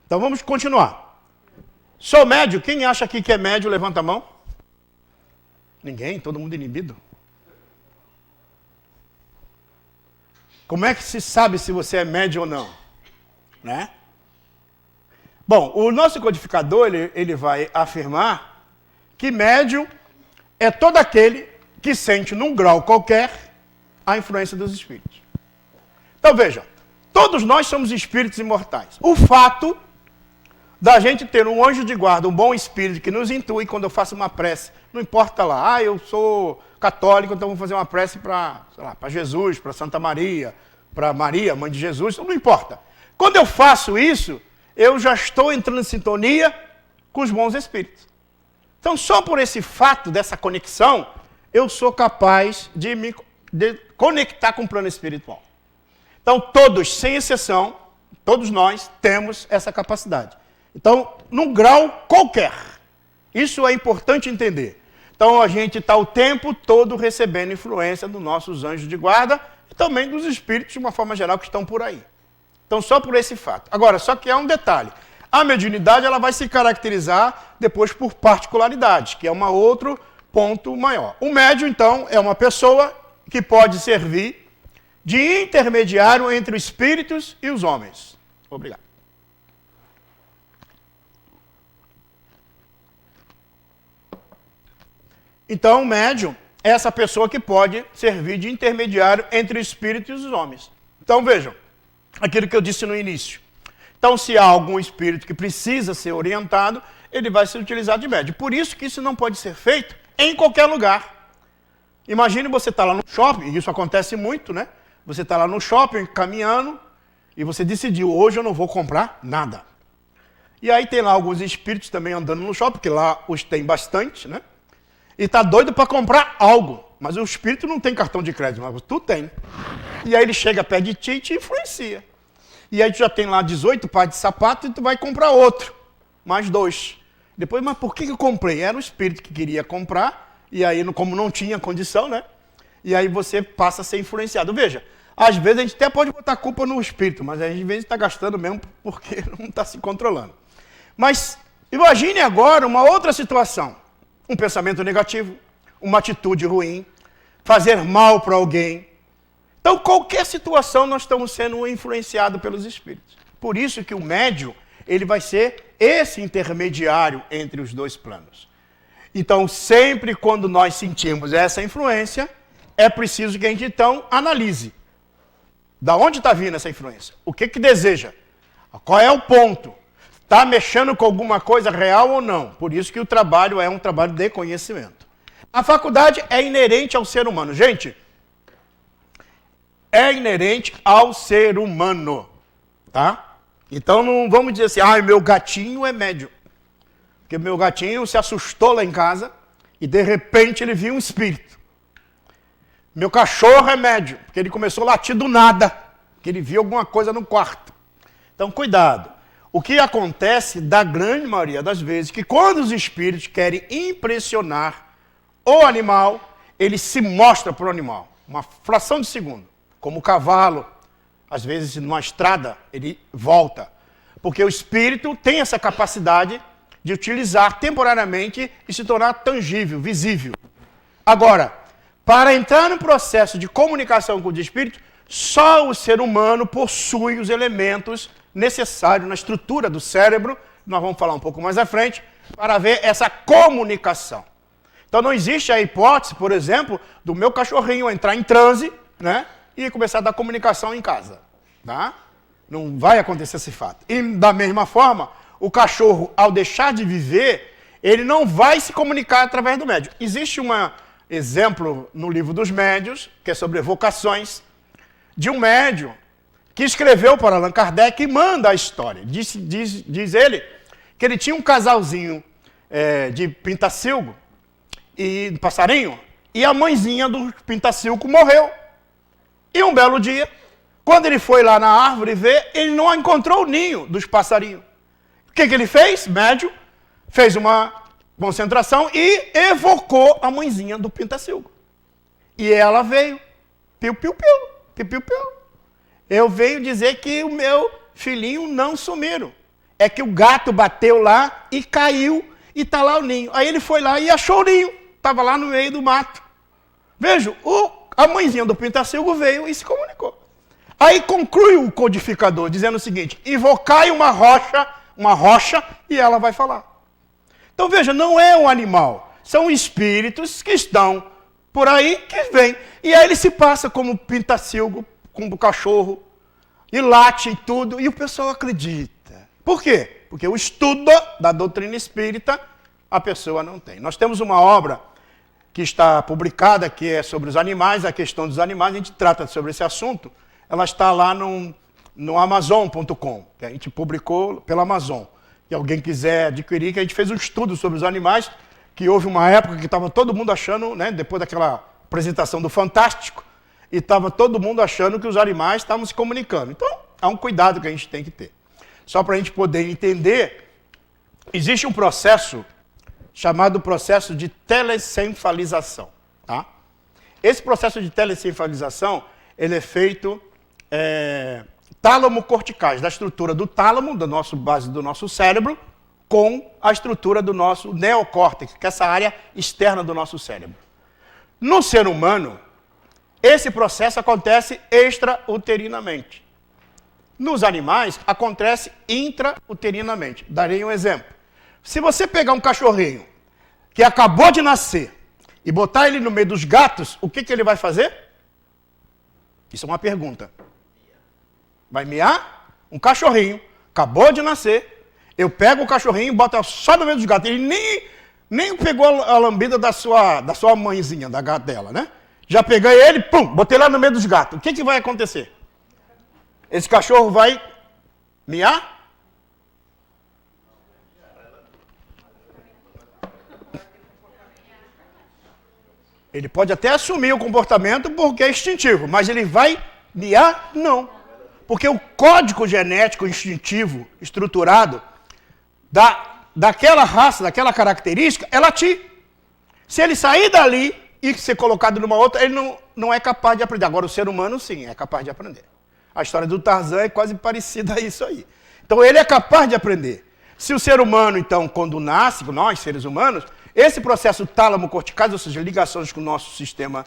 Então vamos continuar. Sou médio? Quem acha aqui que é médio, levanta a mão. Ninguém? Todo mundo inibido? Como é que se sabe se você é médio ou não? Né? Bom, o nosso codificador, ele vai afirmar que médio é todo aquele que sente num grau qualquer a influência dos espíritos. Então veja, todos nós somos espíritos imortais. O fato da gente ter um anjo de guarda, um bom espírito que nos intui quando eu faço uma prece, não importa lá, eu sou católico, então vou fazer uma prece para Jesus, para Santa Maria, para Maria, mãe de Jesus, então não importa. Quando eu faço isso, eu já estou entrando em sintonia com os bons espíritos. Então, só por esse fato dessa conexão, eu sou capaz de me conectar com o plano espiritual. Então, todos, sem exceção, todos nós temos essa capacidade. Então, num grau qualquer. Isso é importante entender. Então, a gente está o tempo todo recebendo influência dos nossos anjos de guarda e também dos espíritos, de uma forma geral, que estão por aí. Então, só por esse fato. Agora, só que há um detalhe. A mediunidade ela vai se caracterizar depois por particularidades, que é um outro ponto maior. O médium, então, é uma pessoa que pode servir de intermediário entre os espíritos e os homens. Obrigado. Então, o médium é essa pessoa que pode servir de intermediário entre o espírito e os homens. Então, vejam, aquilo que eu disse no início. Então, se há algum espírito que precisa ser orientado, ele vai se utilizar de médium. Por isso que isso não pode ser feito em qualquer lugar. Imagine você estar lá no shopping, e isso acontece muito, né? Você está lá no shopping, caminhando, e você decidiu, hoje eu não vou comprar nada. E aí tem lá alguns espíritos também andando no shopping, porque lá os tem bastante, né? E está doido para comprar algo. Mas o espírito não tem cartão de crédito, mas tu tem. E aí ele chega perto de ti e te influencia. E aí tu já tem lá 18 pares de sapato e tu vai comprar outro. Mais 2. Depois, mas por que eu comprei? Era o espírito que queria comprar, e aí, como não tinha condição, né? E aí você passa a ser influenciado. Veja, às vezes a gente até pode botar culpa no espírito, mas às vezes está gastando mesmo porque não está se controlando. Mas imagine agora uma outra situação. Um pensamento negativo, uma atitude ruim, fazer mal para alguém. Então, qualquer situação nós estamos sendo influenciados pelos espíritos. Por isso que o médium, ele vai ser esse intermediário entre os dois planos. Então, sempre quando nós sentimos essa influência, é preciso que a gente, então, analise. Da onde está vindo essa influência? O que deseja? Qual é o ponto? Está mexendo com alguma coisa real ou não? Por isso que o trabalho é um trabalho de conhecimento. A faculdade é inerente ao ser humano. Gente, é inerente ao ser humano, tá? Então não vamos dizer assim, meu gatinho é médium. Porque meu gatinho se assustou lá em casa e de repente ele viu um espírito. Meu cachorro é médium, porque ele começou a latir do nada, porque ele viu alguma coisa no quarto. Então cuidado. O que acontece da grande maioria das vezes, que quando os espíritos querem impressionar o animal, ele se mostra para o animal, uma fração de segundo. Como o cavalo, às vezes numa estrada, ele volta. Porque o espírito tem essa capacidade de utilizar temporariamente e se tornar tangível, visível. Agora, para entrar no processo de comunicação com o espírito, só o ser humano possui os elementos necessários na estrutura do cérebro, nós vamos falar um pouco mais à frente, para ver essa comunicação. Então não existe a hipótese, por exemplo, do meu cachorrinho entrar em transe, né? E começar a dar comunicação em casa. Tá? Não vai acontecer esse fato. E da mesma forma, o cachorro, ao deixar de viver, ele não vai se comunicar através do médium. Existe um exemplo no livro dos médiuns, que é sobre evocações, de um médium que escreveu para Allan Kardec e manda a história. Diz ele que ele tinha um casalzinho de pintacilgo e passarinho, e a mãezinha do pintacilgo morreu. E um belo dia, quando ele foi lá na árvore ver, ele não encontrou o ninho dos passarinhos. O que ele fez? Médium, fez uma concentração e evocou a mãezinha do pintacilgo. E ela veio, piu-piu-piu. Eu venho dizer que o meu filhinho não sumiram. é que o gato bateu lá e caiu e está lá o ninho. Aí ele foi lá e achou o ninho. Estava lá no meio do mato. Veja, a mãezinha do Pintacilgo veio e se comunicou. Aí conclui o codificador dizendo o seguinte: invocai uma rocha e ela vai falar. Então veja, não é um animal, são espíritos que estão por aí que vêm. E aí ele se passa como Pintacilgo, como cachorro, e late e tudo, e o pessoal acredita. Por quê? Porque o estudo da doutrina espírita a pessoa não tem. Nós temos uma obra que está publicada, que é sobre os animais, a questão dos animais, a gente trata sobre esse assunto. Ela está lá no Amazon.com, que a gente publicou pela Amazon. Se alguém quiser adquirir, que a gente fez um estudo sobre os animais, que houve uma época que estava todo mundo achando, né, depois daquela apresentação do Fantástico, e estava todo mundo achando que os animais estavam se comunicando. Então, há um cuidado que a gente tem que ter. Só para a gente poder entender, existe um processo chamado processo de telencefalização. Tá? Esse processo de telencefalização, ele é feito tálamo-corticais, da estrutura do tálamo, da nossa base do nosso cérebro, com a estrutura do nosso neocórtex, que é essa área externa do nosso cérebro. No ser humano, esse processo acontece extrauterinamente. Nos animais, acontece intrauterinamente. Darei um exemplo. Se você pegar um cachorrinho que acabou de nascer e botar ele no meio dos gatos, o que ele vai fazer? Isso é uma pergunta. Vai miar? Um cachorrinho acabou de nascer, eu pego o cachorrinho e boto só no meio dos gatos. Ele nem pegou a lambida da sua mãezinha, da gatela, né? Já peguei ele, pum, botei lá no meio dos gatos. O que vai acontecer? Esse cachorro vai miar? Ele pode até assumir o comportamento porque é instintivo, mas ele vai miar? Não. Porque o código genético instintivo estruturado daquela raça, daquela característica, é latir. Se ele sair dali e ser colocado numa outra, ele não é capaz de aprender. Agora, o ser humano, sim, é capaz de aprender. A história do Tarzan é quase parecida a isso aí. Então, ele é capaz de aprender. Se o ser humano, então, quando nasce, nós, seres humanos, esse processo tálamo-corticais, ou seja, ligações com o nosso sistema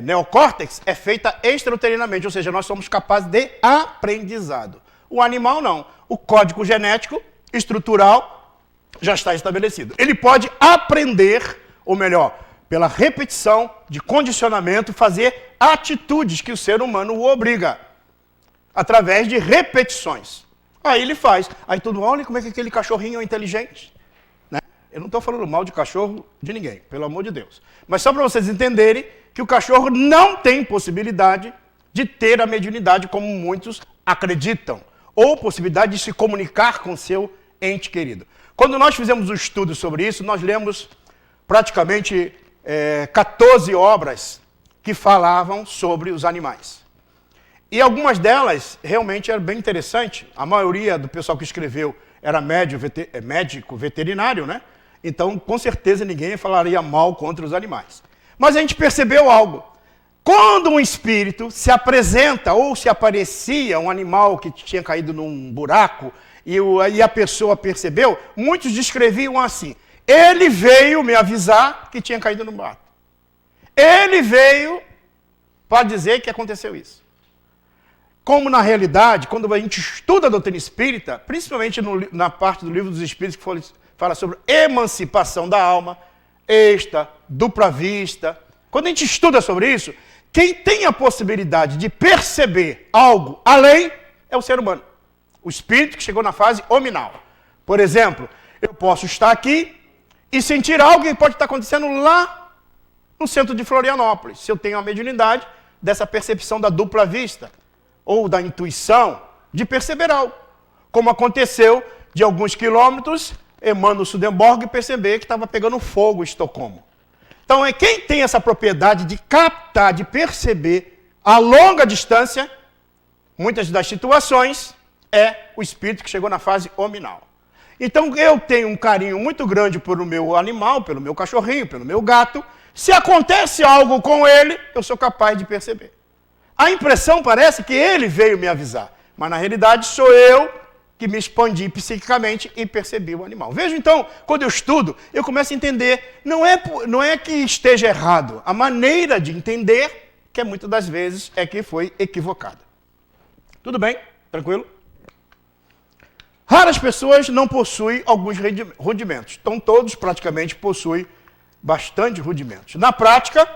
neocórtex, é feita extrauterinamente, ou seja, nós somos capazes de aprendizado. O animal, não. O código genético estrutural já está estabelecido. Ele pode aprender, ou melhor, pela repetição de condicionamento, fazer atitudes que o ser humano o obriga, através de repetições. Aí ele faz. Aí todo mundo, olha como é que aquele cachorrinho é inteligente. Né? Eu não estou falando mal de cachorro de ninguém, pelo amor de Deus. Mas só para vocês entenderem que o cachorro não tem possibilidade de ter a mediunidade como muitos acreditam, ou possibilidade de se comunicar com seu ente querido. Quando nós fizemos um estudo sobre isso, nós lemos praticamente 14 obras que falavam sobre os animais. E algumas delas realmente eram bem interessantes. A maioria do pessoal que escreveu era médico veterinário, né? Então, com certeza, ninguém falaria mal contra os animais. Mas a gente percebeu algo. Quando um espírito se apresenta ou se aparecia um animal que tinha caído num buraco e a pessoa percebeu, muitos descreviam assim: ele veio me avisar que tinha caído no buraco. Ele veio para dizer que aconteceu isso. Como na realidade, quando a gente estuda a doutrina espírita, principalmente na parte do livro dos Espíritos que fala sobre emancipação da alma, esta, dupla vista, quando a gente estuda sobre isso, quem tem a possibilidade de perceber algo além é o ser humano. O espírito que chegou na fase hominal. Por exemplo, eu posso estar aqui e sentir algo que pode estar acontecendo lá no centro de Florianópolis, se eu tenho a mediunidade dessa percepção da dupla vista, ou da intuição, de perceber algo. Como aconteceu de alguns quilômetros, Emmanuel Swedenborg perceber que estava pegando fogo em Estocolmo. Então, quem tem essa propriedade de captar, de perceber a longa distância, muitas das situações, é o espírito que chegou na fase hominal. Então, eu tenho um carinho muito grande pelo meu animal, pelo meu cachorrinho, pelo meu gato. Se acontece algo com ele, eu sou capaz de perceber. A impressão parece que ele veio me avisar, mas na realidade sou eu que me expandi psiquicamente e percebi o animal. Veja então, quando eu estudo, eu começo a entender, não é que esteja errado, a maneira de entender, que muitas das vezes é que foi equivocada. Tudo bem? Tranquilo? Raras pessoas não possuem alguns rudimentos, então todos praticamente possuem bastante rudimentos. Na prática,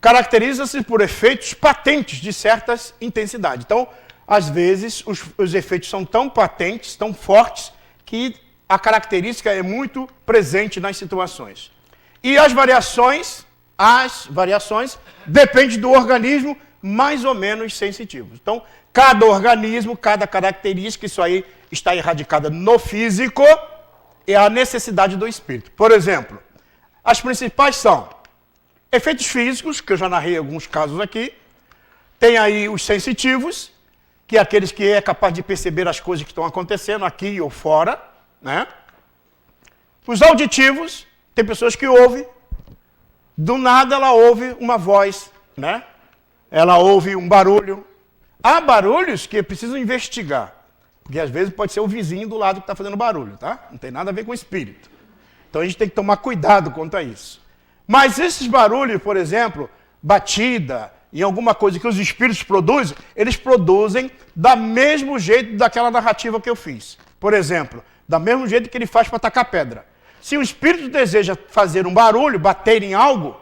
caracteriza-se por efeitos patentes de certas intensidades. Então, às vezes, os efeitos são tão patentes, tão fortes, que a característica é muito presente nas situações. E as variações dependem do organismo mais ou menos sensitivo. Então, cada organismo, cada característica, isso aí está erradicada no físico, é a necessidade do espírito. Por exemplo, as principais são efeitos físicos, que eu já narrei alguns casos aqui. Tem aí os sensitivos, que é aqueles que é capaz de perceber as coisas que estão acontecendo aqui ou fora, né? Os auditivos, tem pessoas que ouvem, do nada ela ouve uma voz, né? Ela ouve um barulho. Há barulhos que precisam investigar, porque às vezes pode ser o vizinho do lado que está fazendo barulho, tá? Não tem nada a ver com o espírito. Então a gente tem que tomar cuidado quanto a isso. Mas esses barulhos, por exemplo, batida, em alguma coisa que os espíritos produzem, eles produzem da mesmo jeito daquela narrativa que eu fiz. Por exemplo, da mesmo jeito que ele faz para atacar pedra. Se o espírito deseja fazer um barulho, bater em algo,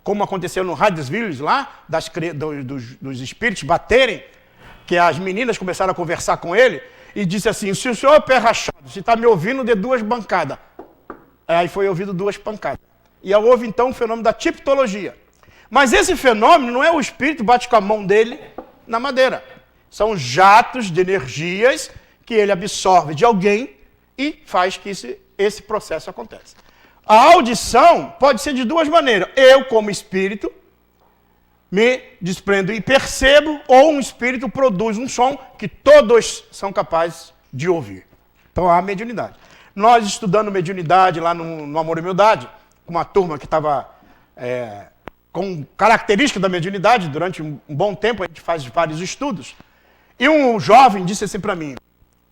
como aconteceu no Hydesville lá, dos espíritos baterem, que as meninas começaram a conversar com ele, e disse assim, se o senhor é pé rachado, se está me ouvindo, dê 2 bancadas. Aí foi ouvido 2 pancadas. E houve então o fenômeno da tiptologia. Mas esse fenômeno não é o espírito bate com a mão dele na madeira. São jatos de energias que ele absorve de alguém e faz que esse processo aconteça. A audição pode ser de 2 maneiras. Eu, como espírito, me desprendo e percebo, ou um espírito produz um som que todos são capazes de ouvir. Então há mediunidade. Nós estudando mediunidade lá no Amor e Humildade, com uma turma que estava com característica da mediunidade, durante um bom tempo a gente faz vários estudos, e um jovem disse assim para mim,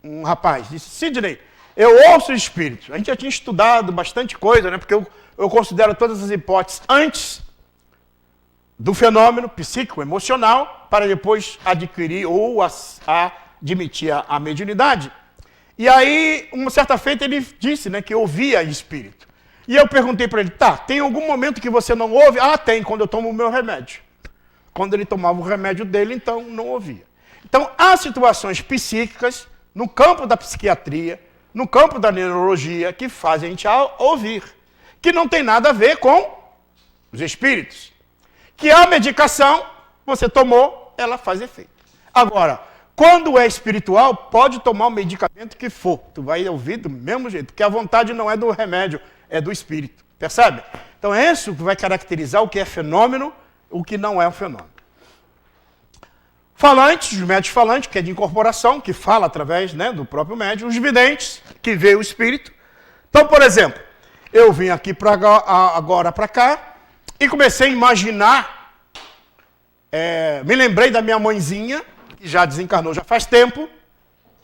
um rapaz, disse, Sidney, eu ouço espíritos. A gente já tinha estudado bastante coisa, né? Porque eu considero todas as hipóteses antes do fenômeno psíquico, emocional, para depois adquirir ou admitir a mediunidade. E aí, uma certa feita, ele disse, né, que ouvia espírito. E eu perguntei para ele, tá, tem algum momento que você não ouve? Ah, tem, quando eu tomo o meu remédio. Quando ele tomava o remédio dele, então não ouvia. Então, há situações psíquicas, no campo da psiquiatria, no campo da neurologia, que fazem a gente ouvir, que não tem nada a ver com os espíritos. Que a medicação, você tomou, ela faz efeito. Agora, quando é espiritual, pode tomar o medicamento que for, tu vai ouvir do mesmo jeito, porque a vontade não é do remédio, é do espírito, percebe? Então é isso que vai caracterizar o que é fenômeno, o que não é um fenômeno. Falantes, os médios falantes, que é de incorporação, que fala através, né, do próprio médium, os videntes, que vê o espírito. Então, por exemplo, eu vim aqui agora para cá e comecei a imaginar, me lembrei da minha mãezinha, que já desencarnou já faz tempo,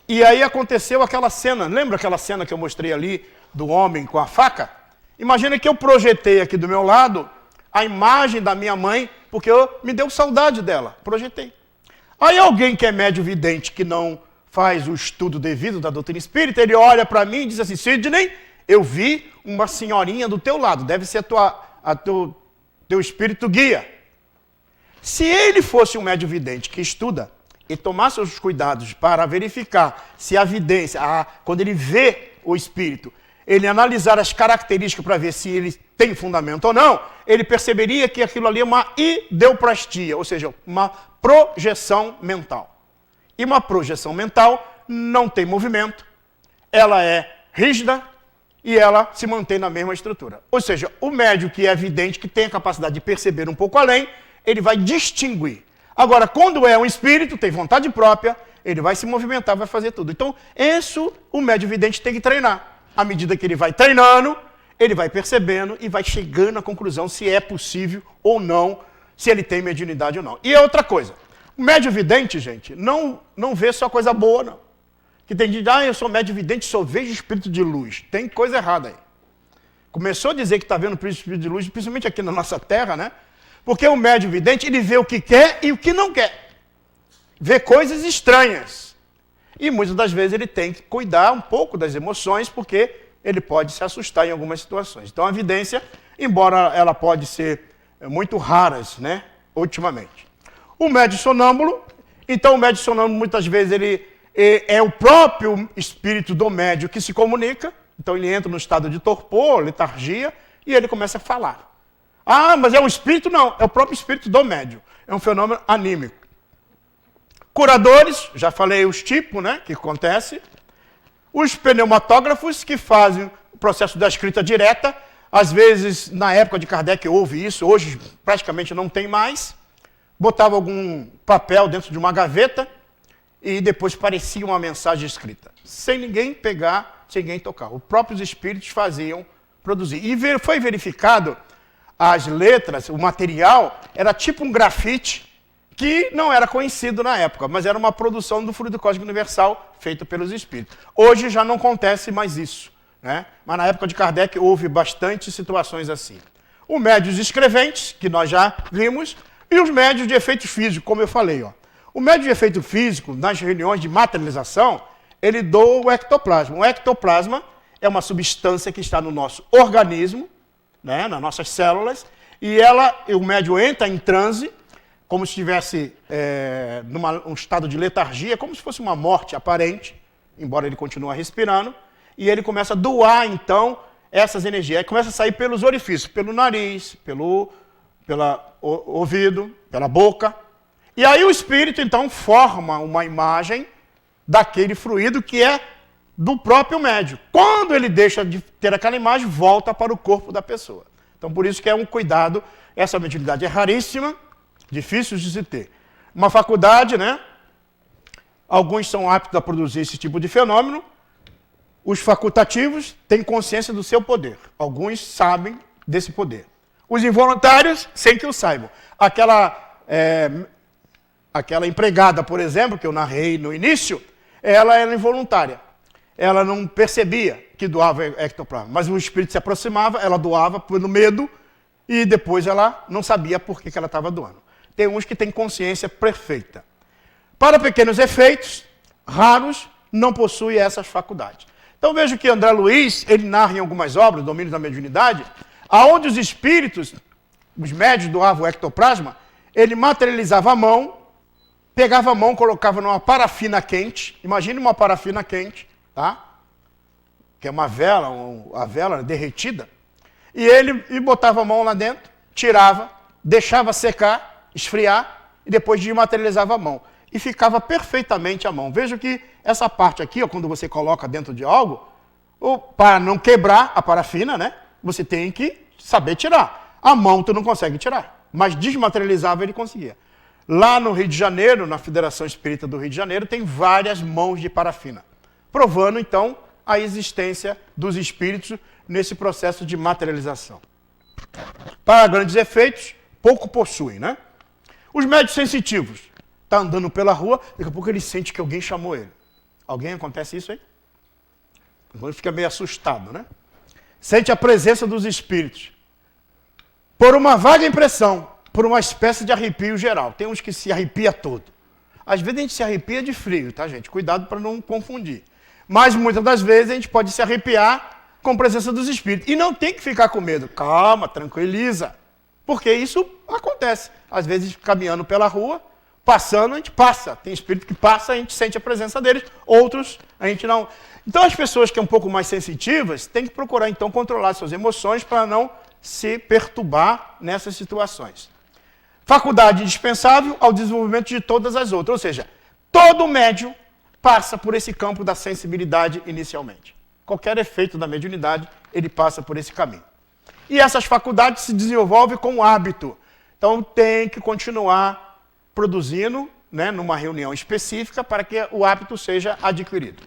e aí aconteceu aquela cena, lembra aquela cena que eu mostrei ali, do homem com a faca? Imagina que eu projetei aqui do meu lado a imagem da minha mãe, porque me deu saudade dela, projetei. Aí alguém que é médio vidente, que não faz o estudo devido da doutrina espírita, ele olha para mim e diz assim, Sidney, eu vi uma senhorinha do teu lado, deve ser teu espírito guia. Se ele fosse um médio vidente que estuda e tomasse os cuidados para verificar se a vidência, quando ele vê o espírito, ele analisar as características para ver se ele tem fundamento ou não, ele perceberia que aquilo ali é uma ideoplastia, ou seja, uma projeção mental. E uma projeção mental não tem movimento, ela é rígida e ela se mantém na mesma estrutura. Ou seja, o médium que é vidente, que tem a capacidade de perceber um pouco além, ele vai distinguir. Agora, quando é um espírito, tem vontade própria, ele vai se movimentar, vai fazer tudo. Então, isso o médium vidente tem que treinar. À medida que ele vai treinando, ele vai percebendo e vai chegando à conclusão se é possível ou não, se ele tem mediunidade ou não. E outra coisa, o médium vidente, gente, não vê só coisa boa, não. que tem gente, eu sou médium vidente, só vejo espírito de luz. Tem coisa errada aí. Começou a dizer que está vendo espírito de luz, principalmente aqui na nossa terra, né? Porque o médium vidente, ele vê o que quer e o que não quer. Vê coisas estranhas. E muitas das vezes ele tem que cuidar um pouco das emoções, porque ele pode se assustar em algumas situações. Então a vidência, embora ela pode ser muito raras, né? Ultimamente. O médium sonâmbulo, então o médium sonâmbulo muitas vezes ele é o próprio espírito do médium que se comunica, então ele entra no estado de torpor, letargia, e ele começa a falar. Mas é um espírito? Não, é o próprio espírito do médium. É um fenômeno anímico. Curadores, já falei os tipos, né, que acontece. Os pneumatógrafos, que fazem o processo da escrita direta. Às vezes, na época de Kardec houve isso, hoje praticamente não tem mais. Botava algum papel dentro de uma gaveta e depois parecia uma mensagem escrita. Sem ninguém pegar, sem ninguém tocar. Os próprios espíritos faziam produzir. E foi verificado as letras, o material, era tipo um grafite que não era conhecido na época, mas era uma produção do fluido cósmico universal feito pelos espíritos. Hoje já não acontece mais isso, né? Mas na época de Kardec houve bastante situações assim. Os médios escreventes, que nós já vimos, e os médios de efeitos físicos, como eu falei. O médio de efeito físico, nas reuniões de materialização, ele doa o ectoplasma. O ectoplasma é uma substância que está no nosso organismo, né, nas nossas células, e o médium entra em transe, como se estivesse num estado de letargia, como se fosse uma morte aparente, embora ele continue respirando, e ele começa a doar, então, essas energias. Aí começa a sair pelos orifícios, pelo nariz, pelo ouvido, pela boca. E aí o espírito, então, forma uma imagem daquele fluido que é do próprio médium. Quando ele deixa de ter aquela imagem, volta para o corpo da pessoa. Então, por isso que é um cuidado. Essa mediunidade é raríssima, difícil de se ter. Uma faculdade, né? Alguns são aptos a produzir esse tipo de fenômeno. Os facultativos têm consciência do seu poder. Alguns sabem desse poder. Os involuntários, sem que o saibam. Aquela empregada, por exemplo, que eu narrei no início, ela era involuntária. Ela não percebia que doava ectoplasma, mas o espírito se aproximava, ela doava pelo medo e depois ela não sabia por que ela estava doando. Tem uns que têm consciência perfeita. Para pequenos efeitos, raros, não possui essas faculdades. Então vejo que André Luiz, ele narra em algumas obras, Domínio da Mediunidade, aonde os espíritos, os médios doavam o ectoplasma, ele materializava a mão, pegava a mão, colocava numa parafina quente, imagine uma parafina quente, tá? Que é uma vela, a vela derretida, e ele botava a mão lá dentro, tirava, deixava secar, esfriar, e depois desmaterializava a mão. E ficava perfeitamente a mão. Veja que essa parte aqui, quando você coloca dentro de algo, para não quebrar a parafina, né? Você tem que saber tirar. A mão tu não consegue tirar, mas desmaterializava ele conseguia. Lá no Rio de Janeiro, na Federação Espírita do Rio de Janeiro, tem várias mãos de parafina, provando, então, a existência dos espíritos nesse processo de materialização. Para grandes efeitos, pouco possuem, né? Os médios sensitivos, está andando pela rua, daqui a pouco ele sente que alguém chamou ele. Alguém acontece isso aí? Ele fica meio assustado, né? Sente a presença dos espíritos. Por uma vaga impressão, por uma espécie de arrepio geral. Tem uns que se arrepia todo. Às vezes a gente se arrepia de frio, tá, gente? Cuidado para não confundir. Mas muitas das vezes a gente pode se arrepiar com a presença dos espíritos. E não tem que ficar com medo. Calma, tranquiliza. Porque isso acontece. Às vezes, caminhando pela rua, passando, a gente passa. Tem espírito que passa, a gente sente a presença deles. Outros, a gente não. Então, as pessoas que são um pouco mais sensitivas têm que procurar, então, controlar suas emoções para não se perturbar nessas situações. Faculdade indispensável ao desenvolvimento de todas as outras. Ou seja, todo médium passa por esse campo da sensibilidade inicialmente. Qualquer efeito da mediunidade, ele passa por esse caminho. E essas faculdades se desenvolvem com o hábito. Então, tem que continuar produzindo, né, numa reunião específica para que o hábito seja adquirido.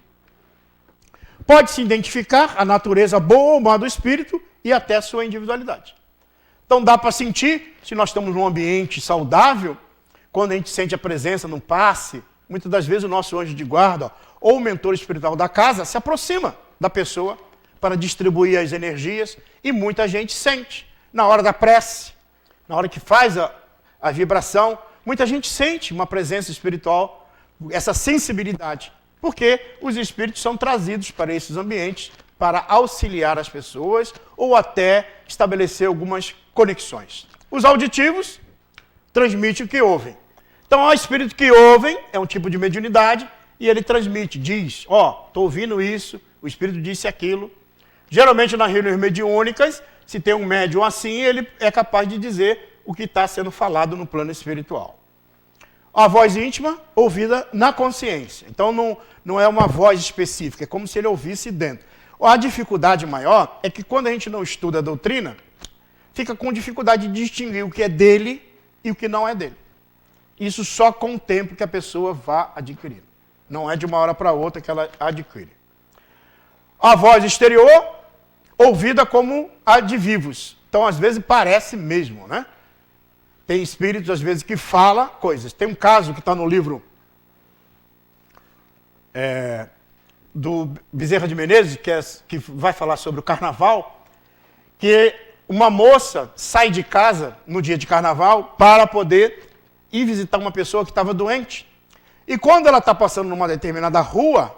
Pode-se identificar a natureza boa ou má do espírito e até a sua individualidade. Então, dá para sentir, se nós estamos num ambiente saudável, quando a gente sente a presença num passe, muitas das vezes o nosso anjo de guarda ou o mentor espiritual da casa se aproxima da pessoa para distribuir as energias e muita gente sente. Na hora da prece, na hora que faz a vibração, muita gente sente uma presença espiritual, essa sensibilidade, porque os espíritos são trazidos para esses ambientes para auxiliar as pessoas ou até estabelecer algumas conexões. Os auditivos transmitem o que ouvem. Então, o espírito que ouvem é um tipo de mediunidade e ele transmite, diz, estou ouvindo isso, o espírito disse aquilo. Geralmente, nas reuniões mediúnicas, se tem um médium assim, ele é capaz de dizer o que está sendo falado no plano espiritual. A voz íntima, ouvida na consciência. Então, não é uma voz específica, é como se ele ouvisse dentro. A dificuldade maior é que quando a gente não estuda a doutrina, fica com dificuldade de distinguir o que é dele e o que não é dele. Isso só com o tempo que a pessoa vá adquirindo. Não é de uma hora para outra que ela adquire. A voz exterior, ouvida como a de vivos. Então, às vezes, parece mesmo, né? Tem espíritos, às vezes, que fala coisas. Tem um caso que está no livro do Bezerra de Menezes, que vai falar sobre o carnaval, que uma moça sai de casa no dia de carnaval para poder ir visitar uma pessoa que estava doente. E quando ela está passando numa determinada rua,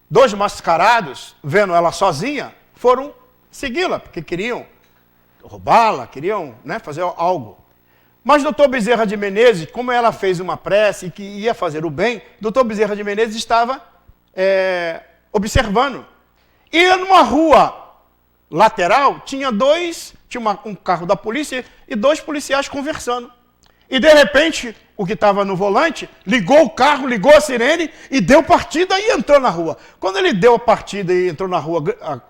dois mascarados, vendo ela sozinha, foram segui-la, porque queriam roubá-la, queriam, né, fazer algo. Mas doutor Bezerra de Menezes, como ela fez uma prece e que ia fazer o bem, doutor Bezerra de Menezes estava observando. E numa rua lateral, tinha um carro da polícia e dois policiais conversando. E de repente, o que estava no volante, ligou o carro, ligou a sirene e deu partida e entrou na rua. Quando ele deu a partida e entrou na rua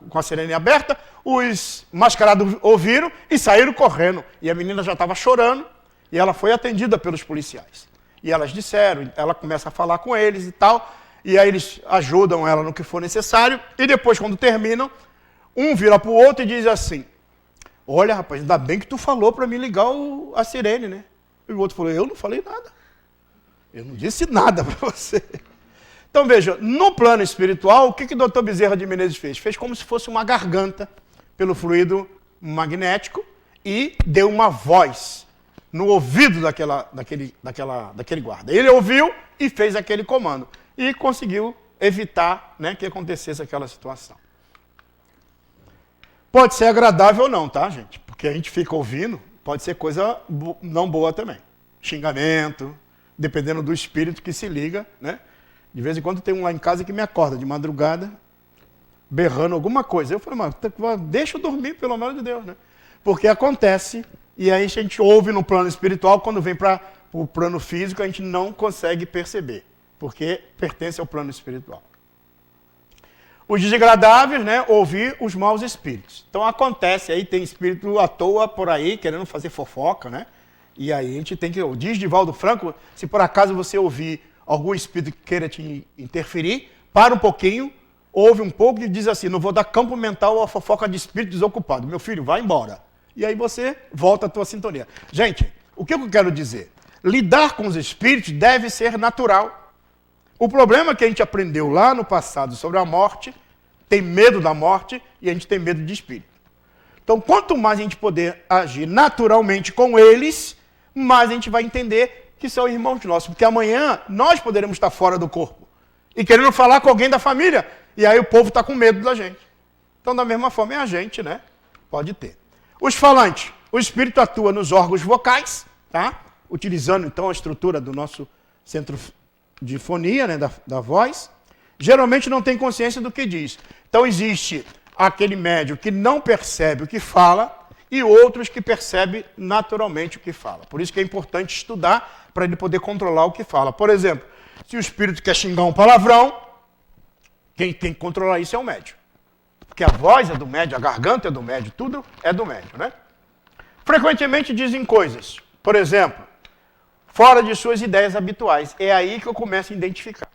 com a sirene aberta, os mascarados ouviram e saíram correndo. E a menina já estava chorando e ela foi atendida pelos policiais. E elas disseram, ela começa a falar com eles e tal, e aí eles ajudam ela no que for necessário, e depois, quando terminam, um vira para o outro e diz assim, olha, rapaz, ainda bem que tu falou para mim ligar a sirene, né? E o outro falou, eu não falei nada. Eu não disse nada para você. Então, veja, no plano espiritual, o que o doutor Bezerra de Menezes fez? Fez como se fosse uma garganta pelo fluido magnético e deu uma voz no ouvido daquele guarda. Ele ouviu e fez aquele comando. E conseguiu evitar, né, que acontecesse aquela situação. Pode ser agradável ou não, tá, gente? Porque a gente fica ouvindo, pode ser coisa não boa também. Xingamento, dependendo do espírito que se liga, né? De vez em quando tem um lá em casa que me acorda de madrugada, berrando alguma coisa. Eu falo, mas deixa eu dormir, pelo amor de Deus, né? Porque acontece, e aí a gente ouve no plano espiritual, quando vem para o plano físico, a gente não consegue perceber, porque pertence ao plano espiritual. Os desagradáveis, né, ouvir os maus espíritos. Então acontece aí, tem espírito à toa por aí, querendo fazer fofoca, né? E aí a gente tem que, diz Divaldo Franco, se por acaso você ouvir algum espírito que queira te interferir, para um pouquinho, ouve um pouco e diz assim, não vou dar campo mental à fofoca de espírito desocupado. Meu filho, vai embora. E aí você volta à tua sintonia. Gente, o que eu quero dizer? Lidar com os espíritos deve ser natural. O problema que a gente aprendeu lá no passado sobre a morte, tem medo da morte e a gente tem medo de espírito. Então, quanto mais a gente poder agir naturalmente com eles, mais a gente vai entender que são irmãos nossos. Porque amanhã nós poderemos estar fora do corpo e querendo falar com alguém da família. E aí o povo está com medo da gente. Então, da mesma forma, é a gente, né? Pode ter. Os falantes. O espírito atua nos órgãos vocais, tá? Utilizando, então, a estrutura do nosso centro de fonia, né? Da voz. Geralmente não tem consciência do que diz. Então, existe aquele médium que não percebe o que fala e outros que percebem naturalmente o que fala. Por isso que é importante estudar para ele poder controlar o que fala. Por exemplo, se o espírito quer xingar um palavrão, quem tem que controlar isso é o médium. Porque a voz é do médium, a garganta é do médium, tudo é do médium, né? Frequentemente dizem coisas, por exemplo, fora de suas ideias habituais. É aí que eu começo a identificar.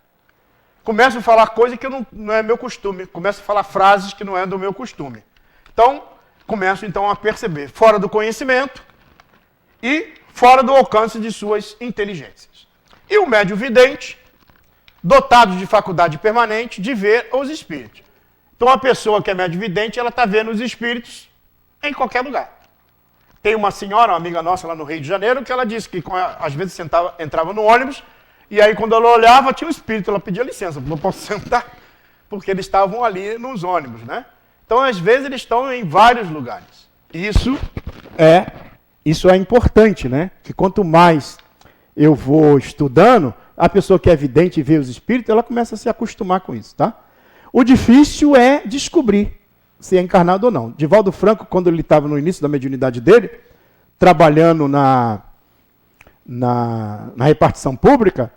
Começo a falar coisas que não é meu costume. Começo a falar frases que não é do meu costume. Então, começo então a perceber fora do conhecimento e fora do alcance de suas inteligências. E o médium vidente, dotado de faculdade permanente de ver os espíritos. Então a pessoa que é médium vidente, ela está vendo os espíritos em qualquer lugar. Tem uma senhora, uma amiga nossa lá no Rio de Janeiro, que ela disse que às vezes entrava no ônibus, e aí quando ela olhava tinha um espírito, ela pedia licença, não posso sentar, porque eles estavam ali nos ônibus, né? Então às vezes eles estão em vários lugares. Isso é importante, né? Que quanto mais eu vou estudando, a pessoa que é vidente e vê os espíritos, ela começa a se acostumar com isso, tá? O difícil é descobrir se é encarnado ou não. Divaldo Franco, quando ele estava no início da mediunidade dele, trabalhando na repartição pública,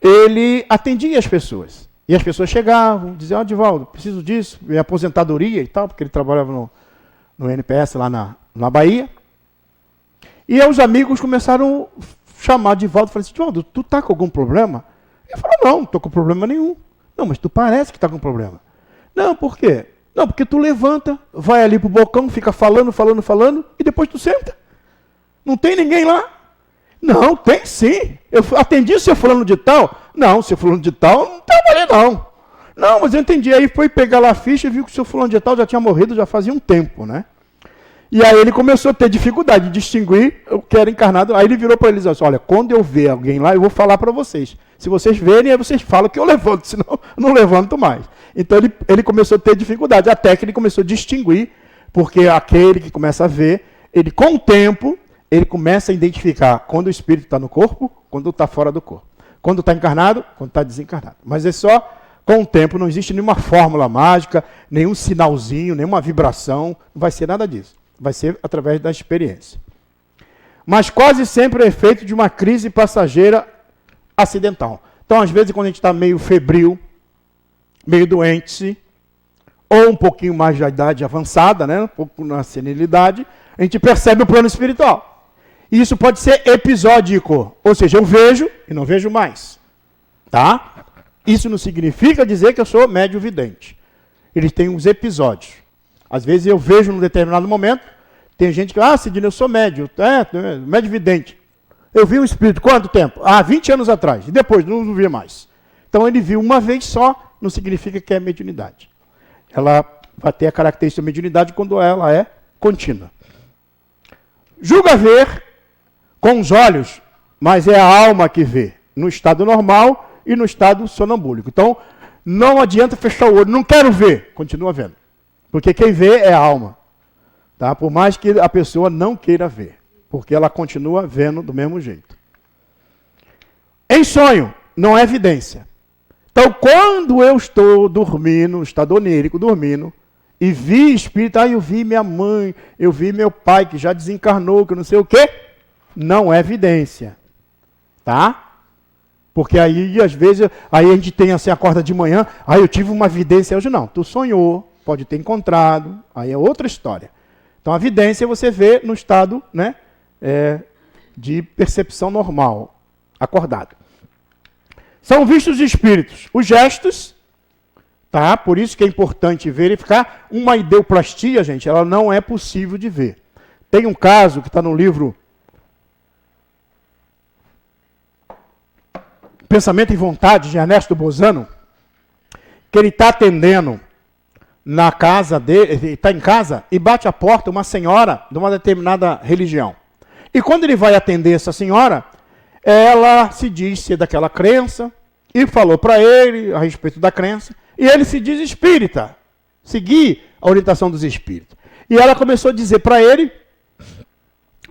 ele atendia as pessoas. E as pessoas chegavam, diziam, Divaldo, preciso disso, minha aposentadoria e tal, porque ele trabalhava no NPS lá na Bahia. E aí os amigos começaram a chamar Divaldo e falaram assim, Divaldo, tu tá com algum problema? Ele falou, não tô com problema nenhum. Não, mas tu parece que tá com problema. Não, por quê? Não, porque tu levanta, vai ali pro balcão, fica falando, e depois tu senta. Não tem ninguém lá? Não, tem sim. Eu atendi o seu fulano de tal? Não, seu fulano de tal não trabalhei não. Não, mas eu entendi. Aí foi pegar lá a ficha e viu que o seu fulano de tal já tinha morrido já fazia um tempo, né? E aí ele começou a ter dificuldade de distinguir o que era encarnado. Aí ele virou para eles assim, olha, quando eu ver alguém lá, eu vou falar para vocês. Se vocês verem, aí vocês falam que eu levanto, senão eu não levanto mais. Então ele começou a ter dificuldade, até que ele começou a distinguir, porque aquele que começa a ver, ele com o tempo, ele começa a identificar quando o espírito está no corpo, quando está fora do corpo. Quando está encarnado, quando está desencarnado. Mas é só com o tempo, não existe nenhuma fórmula mágica, nenhum sinalzinho, nenhuma vibração, não vai ser nada disso. Vai ser através da experiência. Mas quase sempre é efeito de uma crise passageira acidental. Então, às vezes, quando a gente está meio febril, meio doente, ou um pouquinho mais de idade avançada, né, um pouco na senilidade, a gente percebe o plano espiritual. E isso pode ser episódico, ou seja, eu vejo e não vejo mais. Tá? Isso não significa dizer que eu sou médium vidente. Eles têm uns episódios. Às vezes eu vejo num determinado momento, tem gente que, Sidney, eu sou médium, médium vidente. Eu vi um espírito, quanto tempo? 20 anos atrás, e depois não vi mais. Então ele viu uma vez só, não significa que é mediunidade. Ela vai ter a característica de mediunidade quando ela é contínua. Julga ver com os olhos, mas é a alma que vê, no estado normal e no estado sonambúlico. Então, não adianta fechar o olho, não quero ver, continua vendo. Porque quem vê é a alma. Tá? Por mais que a pessoa não queira ver. Porque ela continua vendo do mesmo jeito. Em sonho, não é evidência. Então, quando eu estou dormindo, estado onírico, dormindo, e vi espírito, eu vi minha mãe, eu vi meu pai, que já desencarnou, que não sei o quê, não é evidência. Tá? Porque aí, às vezes, aí a gente tem assim, acorda de manhã, eu tive uma evidência hoje. Não, tu sonhou. Pode ter encontrado, aí é outra história. Então, a evidência você vê no estado, né, de percepção normal, acordado. São vistos os espíritos. Os gestos, tá? Por isso que é importante verificar. Uma ideoplastia, gente, ela não é possível de ver. Tem um caso que está no livro Pensamento e Vontade, de Ernesto Bozano, que ele está atendendo na casa dele, ele está em casa e bate a porta uma senhora de uma determinada religião. E quando ele vai atender essa senhora, ela se diz ser daquela crença e falou para ele a respeito da crença. E ele se diz espírita, seguir a orientação dos espíritos. E ela começou a dizer para ele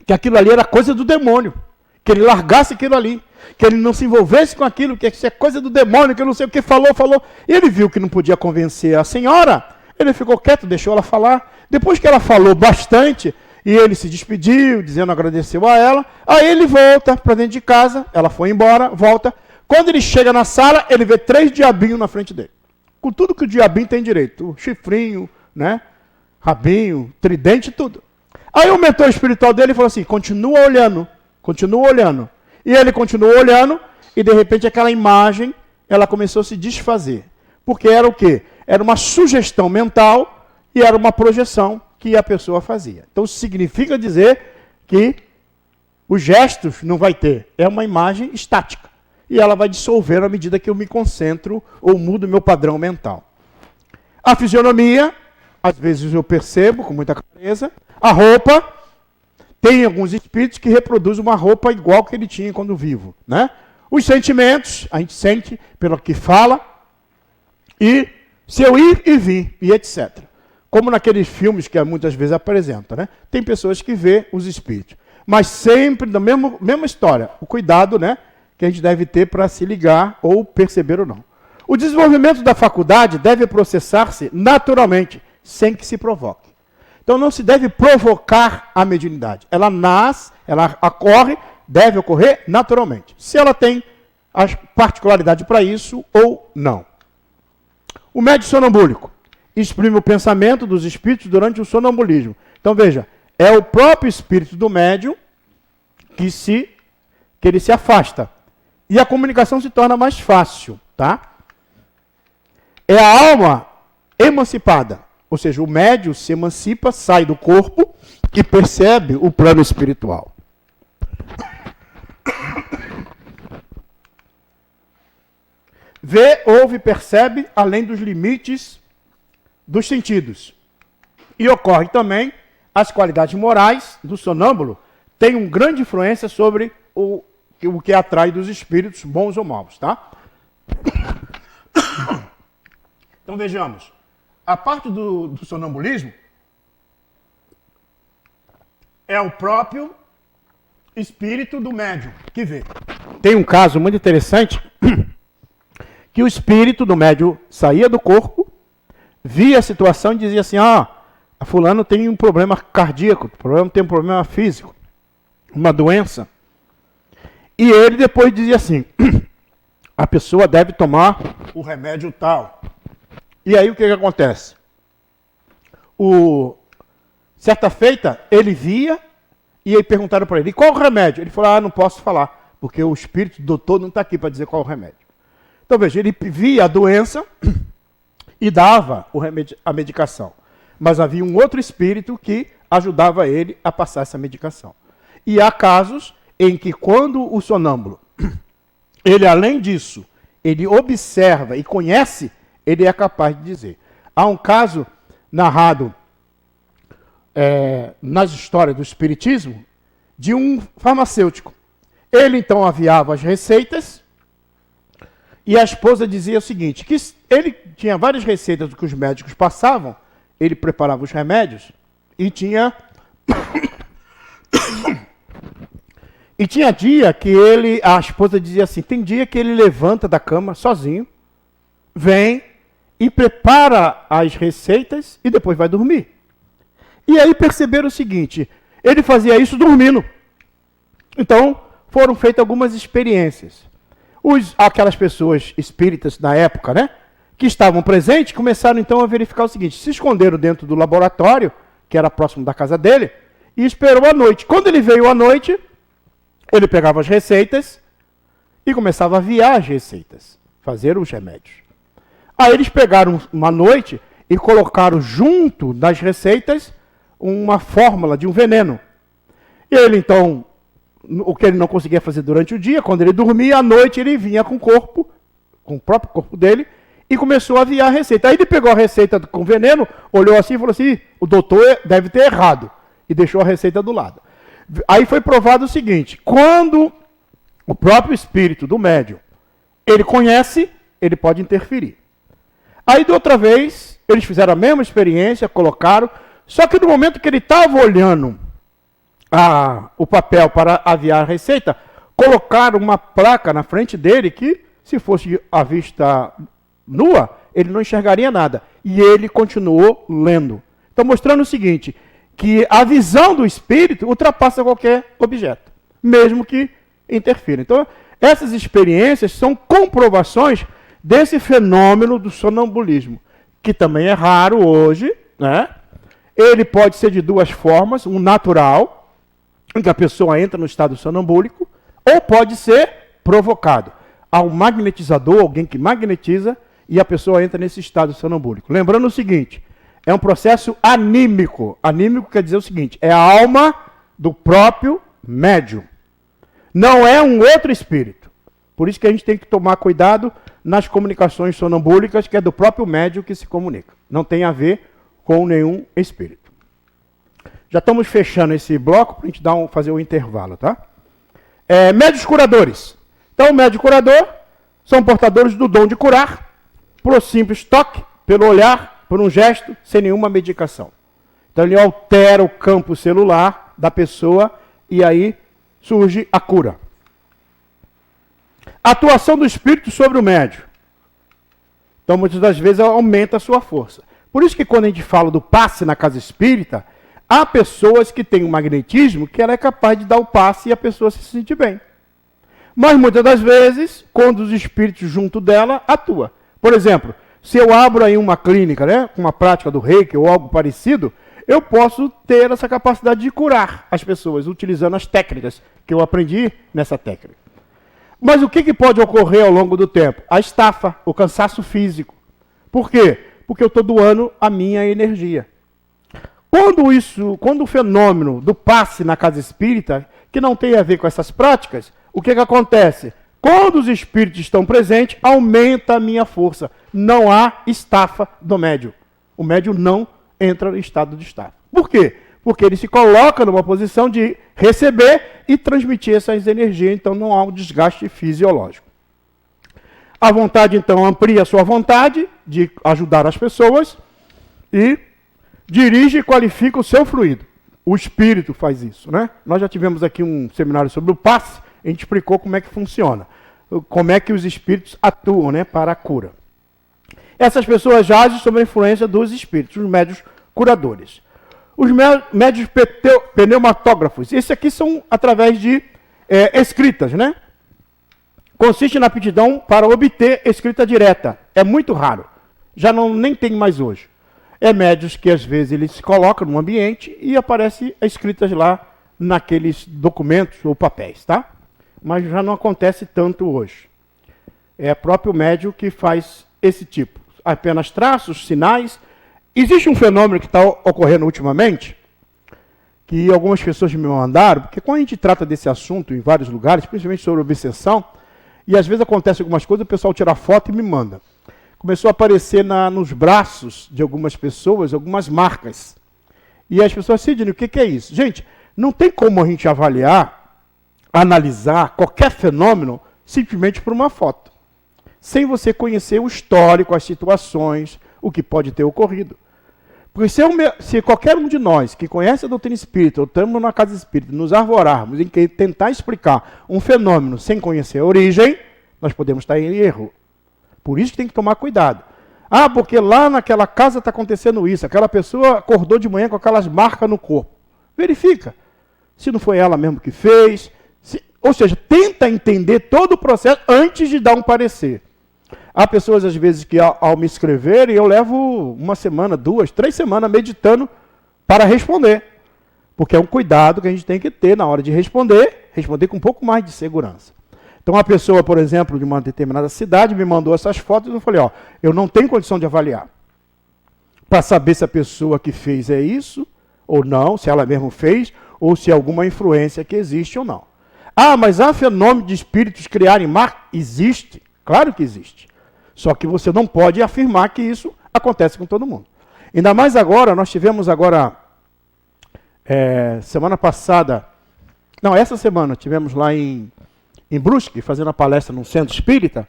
que aquilo ali era coisa do demônio, que ele largasse aquilo ali, que ele não se envolvesse com aquilo, que isso é coisa do demônio, que eu não sei o que falou. E ele viu que não podia convencer a senhora. Ele ficou quieto, deixou ela falar. Depois que ela falou bastante, e ele se despediu, dizendo, agradeceu a ela, aí ele volta para dentro de casa, ela foi embora, volta. Quando ele chega na sala, ele vê 3 diabinhos na frente dele. Com tudo que o diabinho tem direito. O chifrinho, né? Rabinho, tridente, tudo. Aí o mentor espiritual dele falou assim, continua olhando. E ele continuou olhando, e de repente aquela imagem, ela começou a se desfazer. Porque era o quê? Era uma sugestão mental e era uma projeção que a pessoa fazia. Então, significa dizer que os gestos não vai ter. É uma imagem estática. e ela vai dissolvendo à medida que eu me concentro ou mudo meu padrão mental. A fisionomia, às vezes eu percebo com muita clareza. A roupa, tem alguns espíritos que reproduzem uma roupa igual que ele tinha quando vivo, né? Os sentimentos, a gente sente pelo que fala, e seu ir e vir, e etc. Como naqueles filmes que muitas vezes apresentam, né? Tem pessoas que vê os espíritos. Mas sempre da mesma história, o cuidado, né, que a gente deve ter para se ligar ou perceber ou não. O desenvolvimento da faculdade deve processar-se naturalmente, sem que se provoque. Então não se deve provocar a mediunidade. Ela nasce, ela ocorre, deve ocorrer naturalmente. Se ela tem a particularidade para isso ou não. O médium sonambúlico exprime o pensamento dos espíritos durante o sonambulismo. Então veja, é o próprio espírito do médium que ele se afasta. E a comunicação se torna mais fácil, tá? É a alma emancipada. Ou seja, o médium se emancipa, sai do corpo e percebe o plano espiritual. Vê, ouve, percebe além dos limites dos sentidos. E ocorre também as qualidades morais do sonâmbulo têm uma grande influência sobre o que atrai dos espíritos, bons ou maus, tá? Então vejamos, a parte do sonambulismo é o próprio espírito do médium que vê. Tem um caso muito interessante que o espírito do médium saía do corpo, via a situação e dizia assim, a fulano tem um problema cardíaco, tem um problema físico, uma doença. E ele depois dizia assim, a pessoa deve tomar o remédio tal. E aí o que acontece? Certa feita, ele via e aí perguntaram para ele, e qual o remédio? Ele falou, não posso falar, porque o espírito do doutor não está aqui para dizer qual é o remédio. Então veja, ele via a doença e dava a medicação. Mas havia um outro espírito que ajudava ele a passar essa medicação. E há casos em que quando o sonâmbulo, ele além disso, ele observa e conhece, ele é capaz de dizer. Há um caso narrado nas histórias do espiritismo de um farmacêutico. Ele então aviava as receitas e a esposa dizia o seguinte, que ele tinha várias receitas do que os médicos passavam, ele preparava os remédios e tinha e tinha dia que a esposa dizia assim, tem dia que ele levanta da cama sozinho, vem e prepara as receitas e depois vai dormir. E aí perceberam o seguinte, ele fazia isso dormindo. Então foram feitas algumas experiências. Aquelas pessoas espíritas na época, né, que estavam presentes, começaram então a verificar o seguinte, se esconderam dentro do laboratório, que era próximo da casa dele, e esperou a noite. Quando ele veio à noite, ele pegava as receitas e começava a aviar as receitas, fazer os remédios. Aí eles pegaram uma noite e colocaram junto das receitas uma fórmula de um veneno. E ele então, o que ele não conseguia fazer durante o dia, quando ele dormia, à noite ele vinha com o próprio corpo dele, e começou a aviar a receita. Aí ele pegou a receita com veneno, olhou assim e falou assim, o doutor deve ter errado, e deixou a receita do lado. Aí foi provado o seguinte, quando o próprio espírito do médium, ele conhece, ele pode interferir. Aí de outra vez, eles fizeram a mesma experiência, colocaram, só que no momento que ele estava olhando o papel para aviar a receita, colocaram uma placa na frente dele que, se fosse a vista nua, ele não enxergaria nada. E ele continuou lendo. Então mostrando o seguinte, que a visão do espírito ultrapassa qualquer objeto, mesmo que interfira. Então, essas experiências são comprovações desse fenômeno do sonambulismo, que também é raro hoje, né? Ele pode ser de duas formas, um natural, em que a pessoa entra no estado sonambúlico, ou pode ser provocado. Há um magnetizador, alguém que magnetiza, e a pessoa entra nesse estado sonambúlico. Lembrando o seguinte, é um processo anímico. Anímico quer dizer o seguinte, é a alma do próprio médium. Não é um outro espírito. Por isso que a gente tem que tomar cuidado nas comunicações sonambúlicas, que é do próprio médium que se comunica. Não tem a ver com nenhum espírito. Já estamos fechando esse bloco para a gente fazer um intervalo, tá? Médios curadores. Então, o médium curador são portadores do dom de curar por simples toque, pelo olhar, por um gesto, sem nenhuma medicação. Então, ele altera o campo celular da pessoa e aí surge a cura. A atuação do espírito sobre o médium. Então, muitas das vezes, aumenta a sua força. Por isso que quando a gente fala do passe na casa espírita, há pessoas que têm um magnetismo que ela é capaz de dar o passe e a pessoa se sentir bem. Mas muitas das vezes, quando os espíritos junto dela, atua. Por exemplo, se eu abro aí uma clínica, né, com uma prática do reiki ou algo parecido, eu posso ter essa capacidade de curar as pessoas, utilizando as técnicas que eu aprendi nessa técnica. Mas o que pode ocorrer ao longo do tempo? A estafa, o cansaço físico. Por quê? Porque eu estou doando a minha energia. Quando o fenômeno do passe na casa espírita, que não tem a ver com essas práticas, o que acontece? Quando os espíritos estão presentes, aumenta a minha força. Não há estafa do médium. O médium não entra em estado de estafa. Por quê? Porque ele se coloca numa posição de receber e transmitir essas energias, então não há um desgaste fisiológico. A vontade, então, amplia a sua vontade de ajudar as pessoas e dirige e qualifica o seu fluido. O espírito faz isso, né? Nós já tivemos aqui um seminário sobre o passe, a gente explicou como é que funciona, como é que os espíritos atuam, né, para a cura. Essas pessoas já agem sob a influência dos espíritos, os médios curadores. Os médios pneumatógrafos, esses aqui são através de escritas, né? Consiste na aptidão para obter escrita direta. É muito raro. Já nem tem mais hoje. Médios que às vezes eles se colocam num ambiente e aparecem escritas lá naqueles documentos ou papéis, tá? Mas já não acontece tanto hoje. É o próprio médium que faz esse tipo. Apenas traços, sinais. Existe um fenômeno que está ocorrendo ultimamente, que algumas pessoas me mandaram, porque quando a gente trata desse assunto em vários lugares, principalmente sobre obsessão, e às vezes acontece algumas coisas, o pessoal tira foto e me manda. Começou a aparecer nos braços de algumas pessoas, algumas marcas. E as pessoas, Sidney, o que é isso? Gente, não tem como a gente avaliar, analisar qualquer fenômeno simplesmente por uma foto. Sem você conhecer o histórico, as situações, o que pode ter ocorrido. Porque se qualquer um de nós que conhece a doutrina espírita, ou estamos na casa espírita, nos arvorarmos em tentar explicar um fenômeno sem conhecer a origem, nós podemos estar em erro. Por isso que tem que tomar cuidado. Ah, porque lá naquela casa está acontecendo isso, aquela pessoa acordou de manhã com aquelas marcas no corpo. Verifica. Se não foi ela mesmo que fez. Ou seja, tenta entender todo o processo antes de dar um parecer. Há pessoas, às vezes, que ao me escreverem, eu levo 1 semana, 2, 3 semanas meditando para responder. Porque é um cuidado que a gente tem que ter na hora de responder com um pouco mais de segurança. Então, uma pessoa, por exemplo, de uma determinada cidade, me mandou essas fotos e eu falei, eu não tenho condição de avaliar. Para saber se a pessoa que fez é isso ou não, se ela mesmo fez, ou se é alguma influência que existe ou não. Ah, mas há fenômeno de espíritos criarem marca? Existe, claro que existe. Só que você não pode afirmar que isso acontece com todo mundo. Ainda mais agora, nós tivemos semana passada, essa semana, tivemos lá em Brusque, fazendo a palestra num centro espírita,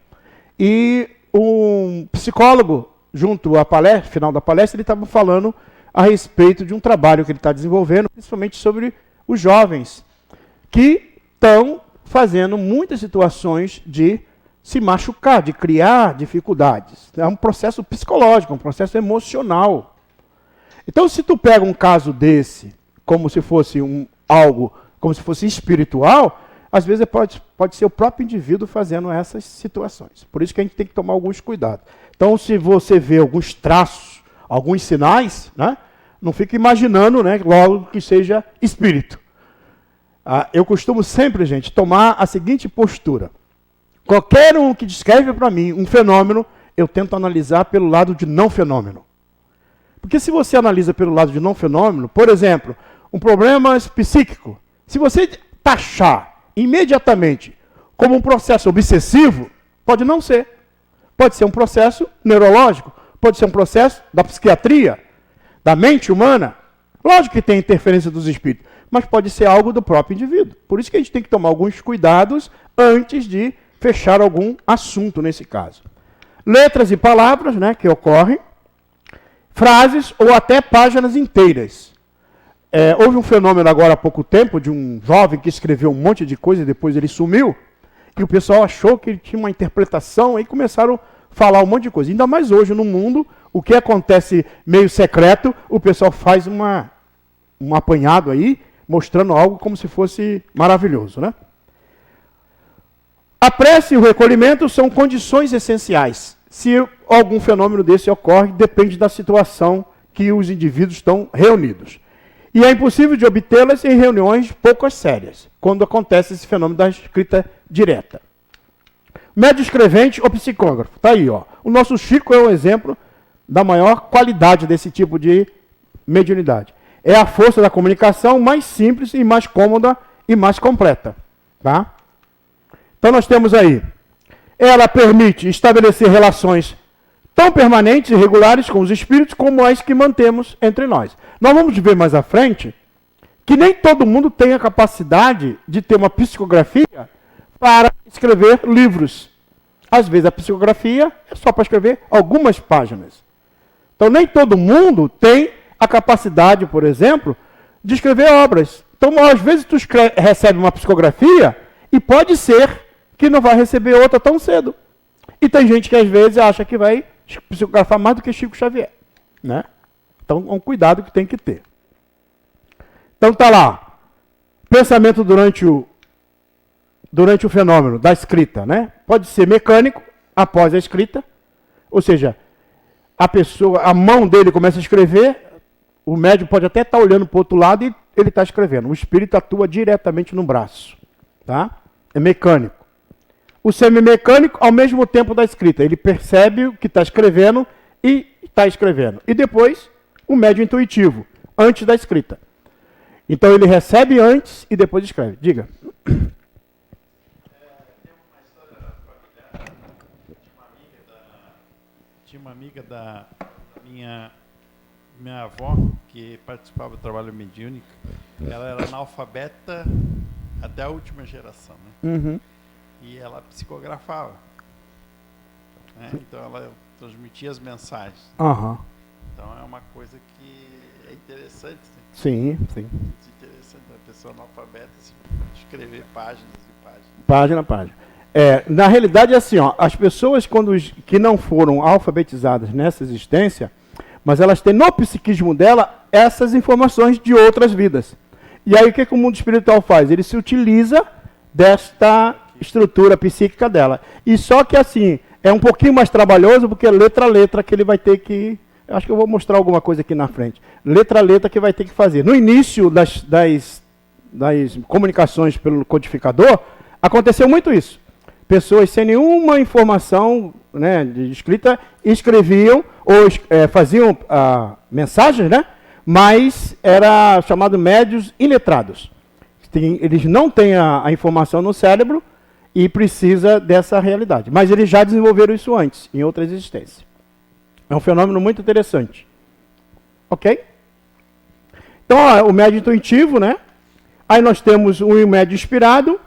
e um psicólogo, junto à palestra, final da palestra, ele estava falando a respeito de um trabalho que ele está desenvolvendo, principalmente sobre os jovens, que estão fazendo muitas situações de se machucar, de criar dificuldades. É um processo psicológico, um processo emocional. Então, se tu pega um caso desse, como se fosse como se fosse espiritual, às vezes pode ser o próprio indivíduo fazendo essas situações. Por isso que a gente tem que tomar alguns cuidados. Então, se você vê alguns traços, alguns sinais, né, não fica imaginando, né, logo que seja espírito. Eu costumo sempre, gente, tomar a seguinte postura. Qualquer um que descreve para mim um fenômeno, eu tento analisar pelo lado de não fenômeno. Porque se você analisa pelo lado de não fenômeno, por exemplo, um problema psíquico, se você taxar imediatamente como um processo obsessivo, pode não ser. Pode ser um processo neurológico, pode ser um processo da psiquiatria, da mente humana. Lógico que tem interferência dos espíritos, mas pode ser algo do próprio indivíduo. Por isso que a gente tem que tomar alguns cuidados antes de fechar algum assunto nesse caso. Letras e palavras, né, que ocorrem, frases ou até páginas inteiras. Houve um fenômeno agora há pouco tempo de um jovem que escreveu um monte de coisa e depois ele sumiu, e o pessoal achou que ele tinha uma interpretação e começaram a falar um monte de coisa. Ainda mais hoje no mundo, o que acontece meio secreto, o pessoal faz um apanhado aí, mostrando algo como se fosse maravilhoso, né? A prece e o recolhimento são condições essenciais. Se algum fenômeno desse ocorre, depende da situação que os indivíduos estão reunidos. E é impossível de obtê-las em reuniões pouco sérias, quando acontece esse fenômeno da escrita direta. Médio escrevente ou psicógrafo. Está aí, ó. O nosso Chico é um exemplo da maior qualidade desse tipo de mediunidade. É a força da comunicação mais simples e mais cômoda e mais completa. Tá? Então nós temos aí. Ela permite estabelecer relações tão permanentes e regulares com os espíritos como as que mantemos entre nós. Nós vamos ver mais à frente que nem todo mundo tem a capacidade de ter uma psicografia para escrever livros. Às vezes a psicografia é só para escrever algumas páginas. Então nem todo mundo tem a capacidade, por exemplo, de escrever obras. Então às vezes tu recebe uma psicografia e pode ser que não vai receber outra tão cedo. E tem gente que às vezes acha que vai psicografar mais do que Chico Xavier, né? Então é um cuidado que tem que ter. Então tá lá, pensamento durante o fenômeno da escrita, né? Pode ser mecânico após a escrita, ou seja, a mão dele começa a escrever, o médium pode até estar olhando para o outro lado e ele está escrevendo. O espírito atua diretamente no braço, tá? É mecânico. O semimecânico, ao mesmo tempo da escrita, ele percebe o que está escrevendo e está escrevendo. E depois, o médium intuitivo, antes da escrita. Então ele recebe antes e depois escreve. Diga. Tem uma história familiar. Tinha uma amiga da minha avó que participava do trabalho mediúnico. Ela era analfabeta até a última geração, né? Uhum. E ela psicografava, né? Então ela transmitia as mensagens. Uhum. Então é uma coisa que é interessante, né? Sim, sim. É interessante a pessoa analfabeta escrever páginas e páginas. Página a página. Na realidade é assim, ó, as pessoas que não foram alfabetizadas nessa existência, mas elas têm no psiquismo dela essas informações de outras vidas. E aí o que o mundo espiritual faz? Ele se utiliza desta estrutura psíquica dela. E só que assim, é um pouquinho mais trabalhoso, porque letra a letra que ele vai ter que... Acho que eu vou mostrar alguma coisa aqui na frente. Letra a letra que vai ter que fazer. No início das comunicações pelo codificador, aconteceu muito isso. Pessoas sem nenhuma informação, né, de escrita, escreviam ou faziam mensagens, né? Mas era chamado médios iletrados. Eles não têm a informação no cérebro e precisa dessa realidade. Mas eles já desenvolveram isso antes, em outras existências. É um fenômeno muito interessante. Ok? Então, o médio intuitivo, né? Aí nós temos o médio inspirado.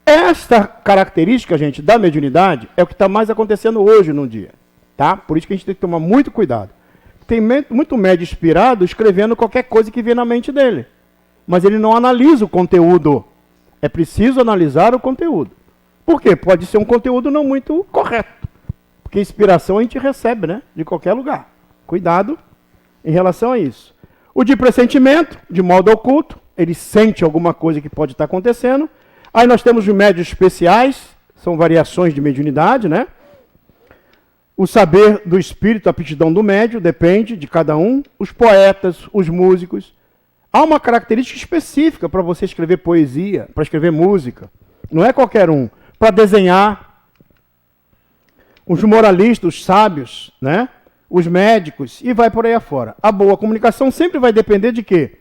Esta característica, gente, da mediunidade é o que está mais acontecendo hoje no dia. Tá? Por isso que a gente tem que tomar muito cuidado. Tem muito médio inspirado escrevendo qualquer coisa que vem na mente dele. Mas ele não analisa o conteúdo. É preciso analisar o conteúdo. Por quê? Pode ser um conteúdo não muito correto. Porque inspiração a gente recebe, né? De qualquer lugar. Cuidado em relação a isso. O de pressentimento, de modo oculto, ele sente alguma coisa que pode estar acontecendo. Aí nós temos os médios especiais, são variações de mediunidade, né? O saber do espírito, a aptidão do médio, depende de cada um. Os poetas, os músicos. Há uma característica específica para você escrever poesia, para escrever música. Não é qualquer um. Para desenhar. Os moralistas, os sábios, né? Os médicos, e vai por aí afora. A boa comunicação sempre vai depender de quê?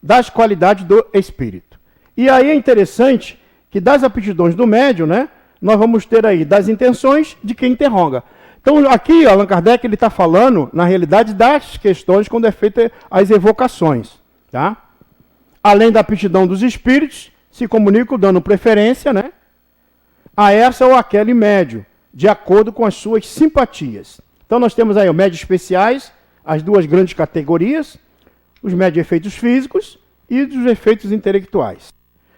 Das qualidades do espírito. E aí é interessante que das aptidões do médium, né, nós vamos ter aí das intenções de quem interroga. Então, aqui, Allan Kardec, ele está falando, na realidade, das questões quando é feita as evocações. Tá? Além da aptidão dos espíritos, se comunicam dando preferência, né, a essa ou aquele médium, de acordo com as suas simpatias. Então, nós temos aí os médios especiais, as duas grandes categorias, os médios de efeitos físicos e dos efeitos intelectuais.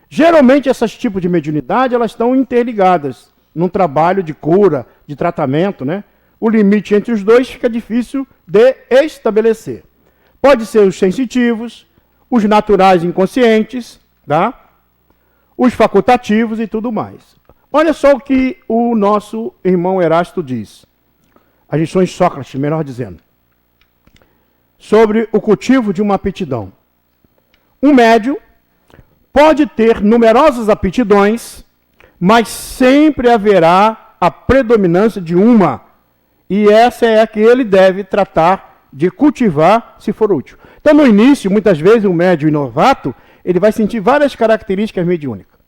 Geralmente, esses tipos de mediunidade, elas estão interligadas num trabalho de cura, de tratamento, né? O limite entre os dois fica difícil de estabelecer. Pode ser os sensitivos, os naturais inconscientes, tá? Os facultativos e tudo mais. Olha só o que o nosso irmão Erasto diz. As lições de Sócrates, melhor dizendo. Sobre o cultivo de uma aptidão. Um médium pode ter numerosas aptidões, mas sempre haverá a predominância de uma. E essa é a que ele deve tratar de cultivar, se for útil. Então, no início, muitas vezes, um médium novato, ele vai sentir várias características mediúnicas.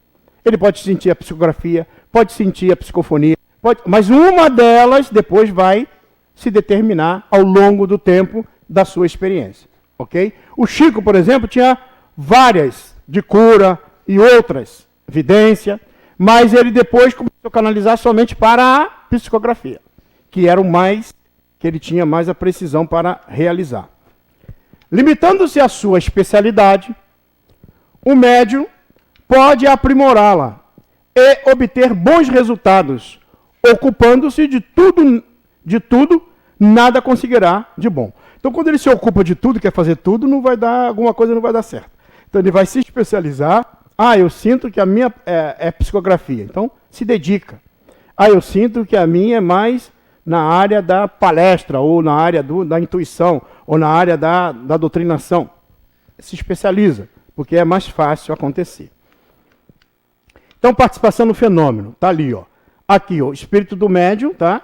Ele pode sentir a psicografia, pode sentir a psicofonia, mas uma delas depois vai se determinar ao longo do tempo da sua experiência. Ok? O Chico, por exemplo, tinha várias de cura e outras, evidência, mas ele depois começou a canalizar somente para a psicografia, que era o mais, que ele tinha mais a precisão para realizar. Limitando-se à sua especialidade, o médium pode aprimorá-la e obter bons resultados, ocupando-se de tudo, nada conseguirá de bom. Então, quando ele se ocupa de tudo, quer fazer tudo, alguma coisa não vai dar certo. Então, ele vai se especializar. Eu sinto que a minha é psicografia. Então, se dedica. Eu sinto que a minha é mais na área da palestra, ou na área da intuição, ou na área da doutrinação. Se especializa, porque é mais fácil acontecer. Então, participação no fenômeno. Está ali, ó. Aqui, ó, espírito do médium, tá?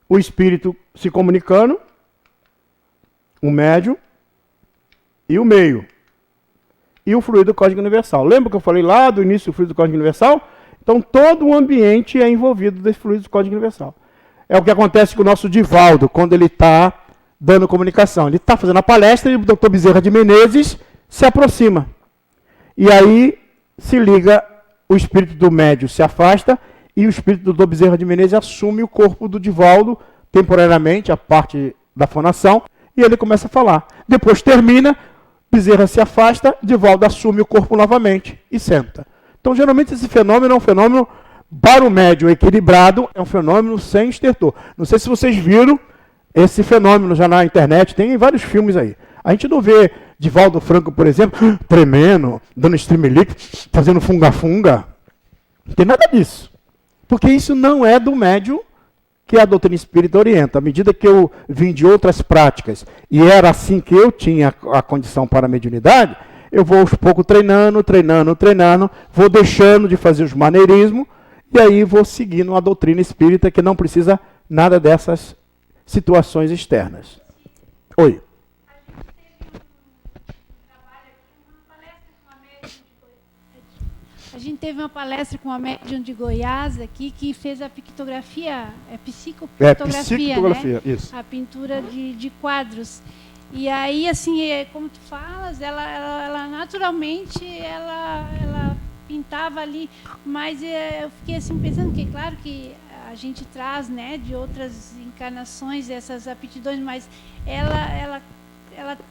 O espírito se comunicando, o médium e o meio. E o fluido cósmico universal. Lembra que eu falei lá do início do fluido cósmico universal? Então, todo o ambiente é envolvido desse fluido cósmico universal. É o que acontece com o nosso Divaldo, quando ele está dando comunicação. Ele está fazendo a palestra e o Dr. Bezerra de Menezes se aproxima. E aí se liga, o espírito do médium se afasta e o espírito do Dr. Bezerra de Menezes assume o corpo do Divaldo, temporariamente, a parte da fonação, e ele começa a falar. Depois termina, Bezerra se afasta, Divaldo assume o corpo novamente e senta. Então, geralmente, esse fenômeno é um fenômeno, para o médium equilibrado, é um fenômeno sem estertor. Não sei se vocês viram esse fenômeno já na internet, tem vários filmes aí. A gente não vê Divaldo Franco, por exemplo, tremendo, dando streamelic, fazendo funga-funga. Não tem nada disso. Porque isso não é do médium que a doutrina espírita orienta. À medida que eu vim de outras práticas, e era assim que eu tinha a condição para a mediunidade, eu vou aos poucos treinando, vou deixando de fazer os maneirismos, e aí vou seguindo a doutrina espírita que não precisa nada dessas situações externas. Oi. A gente teve uma palestra com a médium de Goiás aqui, que fez a psicografia, psicografia, né? Isso. A pintura de quadros. E aí, assim, como tu falas, ela naturalmente, ela pintava ali, mas eu fiquei assim pensando que, claro que a gente traz, né, de outras encarnações essas aptidões, mas ela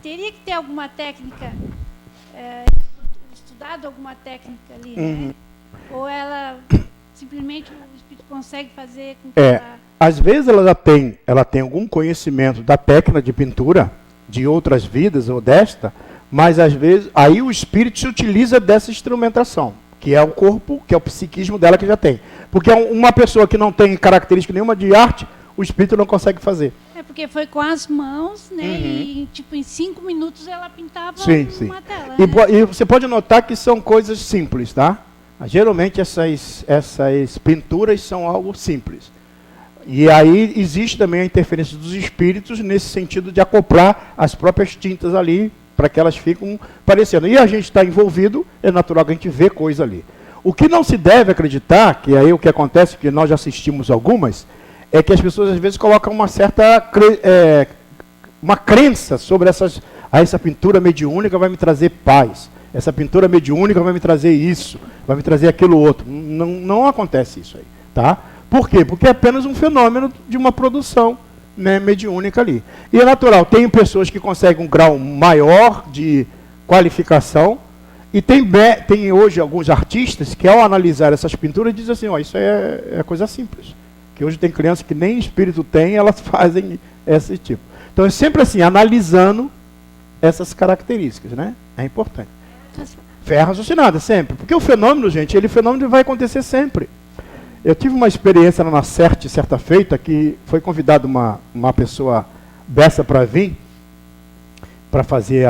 teria que ter alguma técnica, estudado alguma técnica ali, né? Ou ela simplesmente o espírito consegue fazer com que às vezes ela tem algum conhecimento da técnica de pintura de outras vidas ou desta, mas às vezes aí o espírito se utiliza dessa instrumentação, que é o corpo, que é o psiquismo dela que já tem. Porque uma pessoa que não tem característica nenhuma de arte, o espírito não consegue fazer. Porque foi com as mãos, né? E tipo, em 5 minutos ela pintava uma tela. E você pode notar que são coisas simples, tá? Geralmente essas pinturas são algo simples. E aí existe também a interferência dos espíritos nesse sentido de acoplar as próprias tintas ali para que elas fiquem parecendo. E a gente está envolvido, é natural que a gente vê coisa ali. O que não se deve acreditar, que aí o que acontece, que nós já assistimos algumas, é que as pessoas às vezes colocam uma certa uma crença sobre essa pintura mediúnica vai me trazer paz. Essa pintura mediúnica vai me trazer isso, vai me trazer aquilo outro. Não acontece isso aí, tá? Por quê? Porque é apenas um fenômeno de uma produção, né, mediúnica ali. E é natural, tem pessoas que conseguem um grau maior de qualificação, e tem hoje alguns artistas que ao analisar essas pinturas dizem assim, ó, isso é coisa simples. Que hoje tem crianças que nem espírito tem, elas fazem esse tipo. Então é sempre assim, analisando essas características, né? É importante. Fé raciocinada, sempre. Porque o fenômeno, gente, o fenômeno vai acontecer sempre. Eu tive uma experiência na CERT, certa feita, que foi convidada uma pessoa dessa para vir, para fazer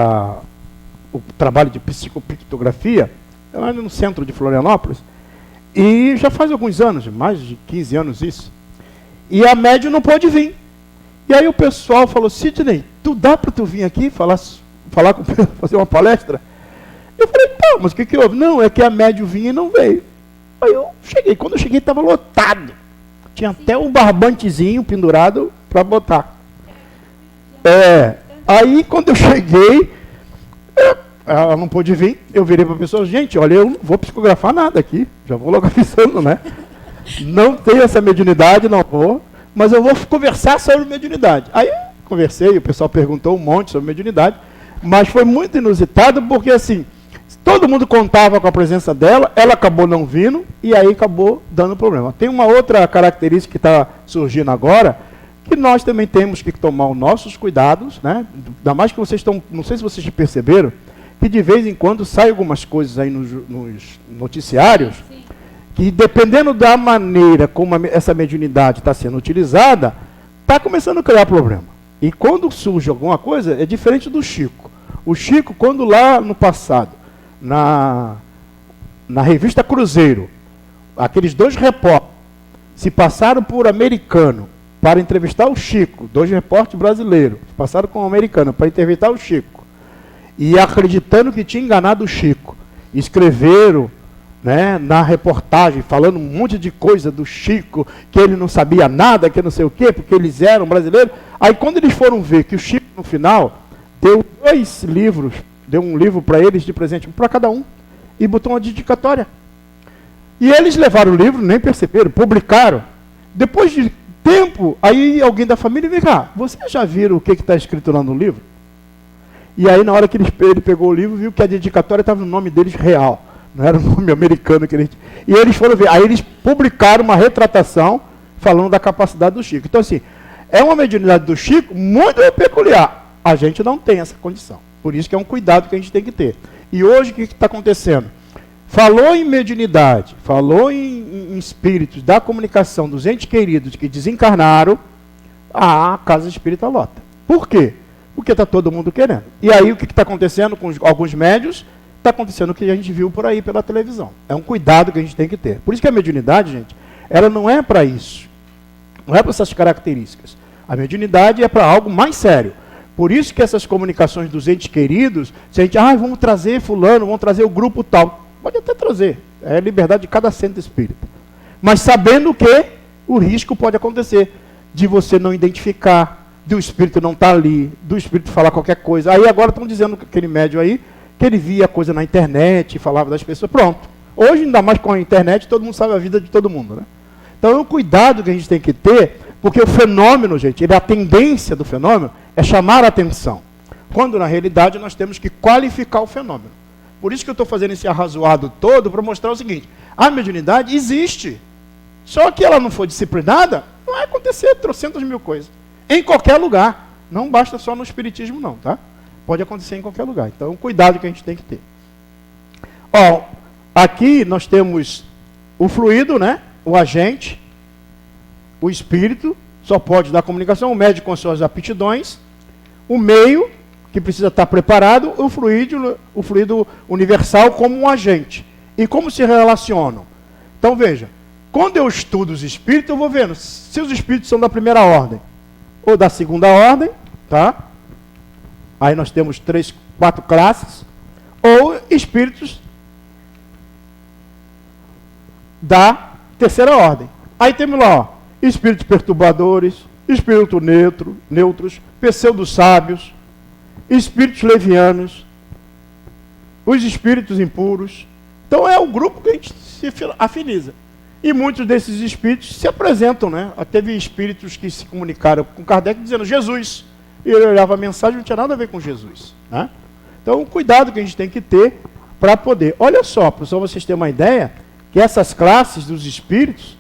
o trabalho de psicopictografia, lá no centro de Florianópolis, e já faz alguns anos, mais de 15 anos isso, e a médium não pôde vir. E aí o pessoal falou, Sidney, dá para tu vir aqui falar com fazer uma palestra? Eu falei, pô, mas o que houve? Não, é que a médium vinha e não veio. Aí eu cheguei, quando eu cheguei estava lotado. Tinha até um barbantezinho pendurado para botar. Aí quando eu cheguei, ela não pôde vir, eu virei para a pessoa, gente, olha, eu não vou psicografar nada aqui, já vou logo avisando, né? Não tenho essa mediunidade, não vou, mas eu vou conversar sobre mediunidade. Aí eu conversei, o pessoal perguntou um monte sobre mediunidade, mas foi muito inusitado, porque assim, todo mundo contava com a presença dela, ela acabou não vindo, e aí acabou dando problema. Tem uma outra característica que está surgindo agora, que nós também temos que tomar os nossos cuidados, né? Ainda mais que vocês estão, não sei se vocês perceberam, que de vez em quando saem algumas coisas aí nos noticiários, sim, que dependendo da maneira como essa mediunidade está sendo utilizada, está começando a criar problema. E quando surge alguma coisa, é diferente do Chico. O Chico, quando lá no passado, na revista Cruzeiro, aqueles dois repórteres se passaram por americano para entrevistar o Chico, dois repórteres brasileiros, passaram com o americano para entrevistar o Chico, e acreditando que tinha enganado o Chico, escreveram, né, na reportagem, falando um monte de coisa do Chico, que ele não sabia nada, que não sei o quê, porque eles eram brasileiros. Aí quando eles foram ver que o Chico, no final, deu 2 livros, deu um livro para eles de presente, para cada um, e botou uma dedicatória. E eles levaram o livro, nem perceberam, publicaram. Depois de tempo, aí alguém da família, vem cá, vocês já viram o que está escrito lá no livro? E aí na hora que ele pegou o livro, viu que a dedicatória estava no nome deles real, não era o nome americano que eles... E eles foram ver, aí eles publicaram uma retratação falando da capacidade do Chico. Então assim, é uma mediunidade do Chico muito peculiar. A gente não tem essa condição. Por isso que é um cuidado que a gente tem que ter. E hoje o que está acontecendo? Falou em mediunidade, falou em espíritos da comunicação dos entes queridos que desencarnaram, a casa espírita lota. Por quê? Porque está todo mundo querendo. E aí o que está acontecendo com alguns médios? Está acontecendo o que a gente viu por aí pela televisão. É um cuidado que a gente tem que ter. Por isso que a mediunidade, gente, ela não é para isso. Não é para essas características. A mediunidade é para algo mais sério. Por isso que essas comunicações dos entes queridos, se a gente, vamos trazer fulano, vamos trazer o grupo tal, pode até trazer. É a liberdade de cada centro espírita. Mas sabendo que o risco pode acontecer de você não identificar, do espírito não estar ali, do espírito falar qualquer coisa. Aí agora estão dizendo que aquele médium aí, que ele via coisa na internet, falava das pessoas, pronto. Hoje, ainda mais com a internet, todo mundo sabe a vida de todo mundo, né? Então é um cuidado que a gente tem que ter, porque o fenômeno, gente, a tendência do fenômeno é chamar a atenção. Quando, na realidade, nós temos que qualificar o fenômeno. Por isso que eu estou fazendo esse arrazoado todo, para mostrar o seguinte, a mediunidade existe. Só que ela não for disciplinada, vai acontecer trocentas mil coisas. Em qualquer lugar. Não basta só no espiritismo, não, tá? Pode acontecer em qualquer lugar. Então, é um cuidado que a gente tem que ter. Ó, aqui nós temos o fluido, né? O agente, o espírito, só pode dar comunicação, o médico com suas aptidões, o meio, que precisa estar preparado, o fluido universal como um agente. E como se relacionam? Então, veja, quando eu estudo os espíritos, eu vou vendo se os espíritos são da primeira ordem ou da segunda ordem, tá? Aí nós temos 4 classes, ou espíritos da terceira ordem. Aí temos lá, ó, espíritos perturbadores, espíritos neutros, pseudo-sábios, espíritos levianos, os espíritos impuros. Então é o grupo que a gente se afiniza. E muitos desses espíritos se apresentam, né? Teve espíritos que se comunicaram com Kardec dizendo Jesus. E ele olhava a mensagem, não tinha nada a ver com Jesus, né? Então, cuidado que a gente tem que ter para poder. Olha só, para vocês terem uma ideia, que essas classes dos espíritos,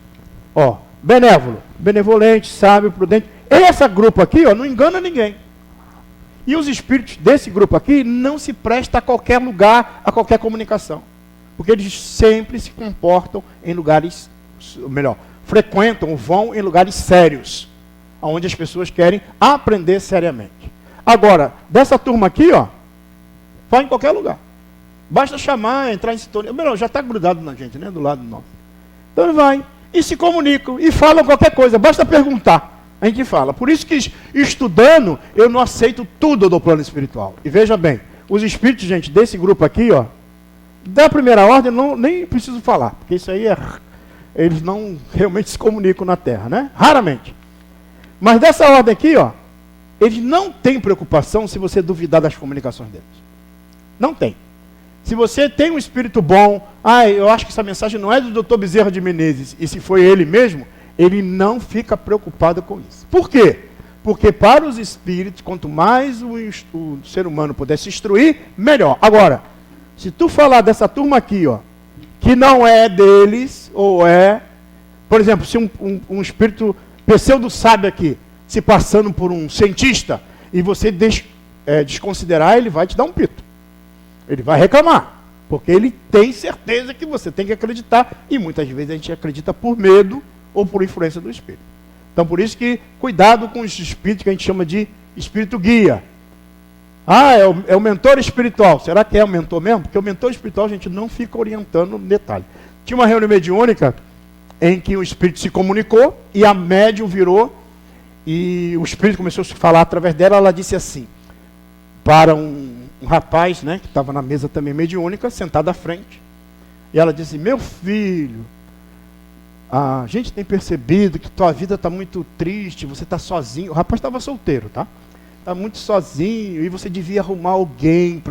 ó, benévolo, benevolente, sábio, prudente, esse grupo aqui, ó, não engana ninguém. E os espíritos desse grupo aqui não se prestam a qualquer lugar, a qualquer comunicação. Porque eles sempre se comportam em lugares, melhor, frequentam, vão em lugares sérios, onde as pessoas querem aprender seriamente. Agora, dessa turma aqui, ó, vai em qualquer lugar. Basta chamar, entrar em sintonia. Melhor, já está grudado na gente, né? Do lado nosso. Então ele vai, e se comunicam, e falam qualquer coisa, basta perguntar. A gente fala. Por isso que, estudando, eu não aceito tudo do plano espiritual. E veja bem, os espíritos, gente, desse grupo aqui, ó, da primeira ordem, nem preciso falar, porque isso aí eles não realmente se comunicam na Terra, né? Raramente. Mas dessa ordem aqui, ó, eles não têm preocupação se você duvidar das comunicações deles. Não tem. Se você tem um espírito bom, eu acho que essa mensagem não é do Dr. Bezerra de Menezes, e se foi ele mesmo, ele não fica preocupado com isso. Por quê? Porque para os espíritos, quanto mais o ser humano puder se instruir, melhor. Agora, se tu falar dessa turma aqui, ó, que não é deles, ou é... Por exemplo, se um espírito pseudo-sábio aqui, se passando por um cientista, e você desconsiderar, ele vai te dar um pito. Ele vai reclamar, porque ele tem certeza que você tem que acreditar, e muitas vezes a gente acredita por medo ou por influência do espírito. Então, por isso que, cuidado com os espíritos que a gente chama de espírito guia. É o mentor espiritual. Será que é o mentor mesmo? Porque o mentor espiritual a gente não fica orientando no detalhe. Tinha uma reunião mediúnica em que o espírito se comunicou e a médium virou e o espírito começou a se falar através dela. Ela disse assim, para um rapaz, né, que estava na mesa também mediúnica, sentado à frente. E ela disse, meu filho, a gente tem percebido que tua vida está muito triste, você está sozinho. O rapaz estava solteiro, tá? Está muito sozinho e você devia arrumar alguém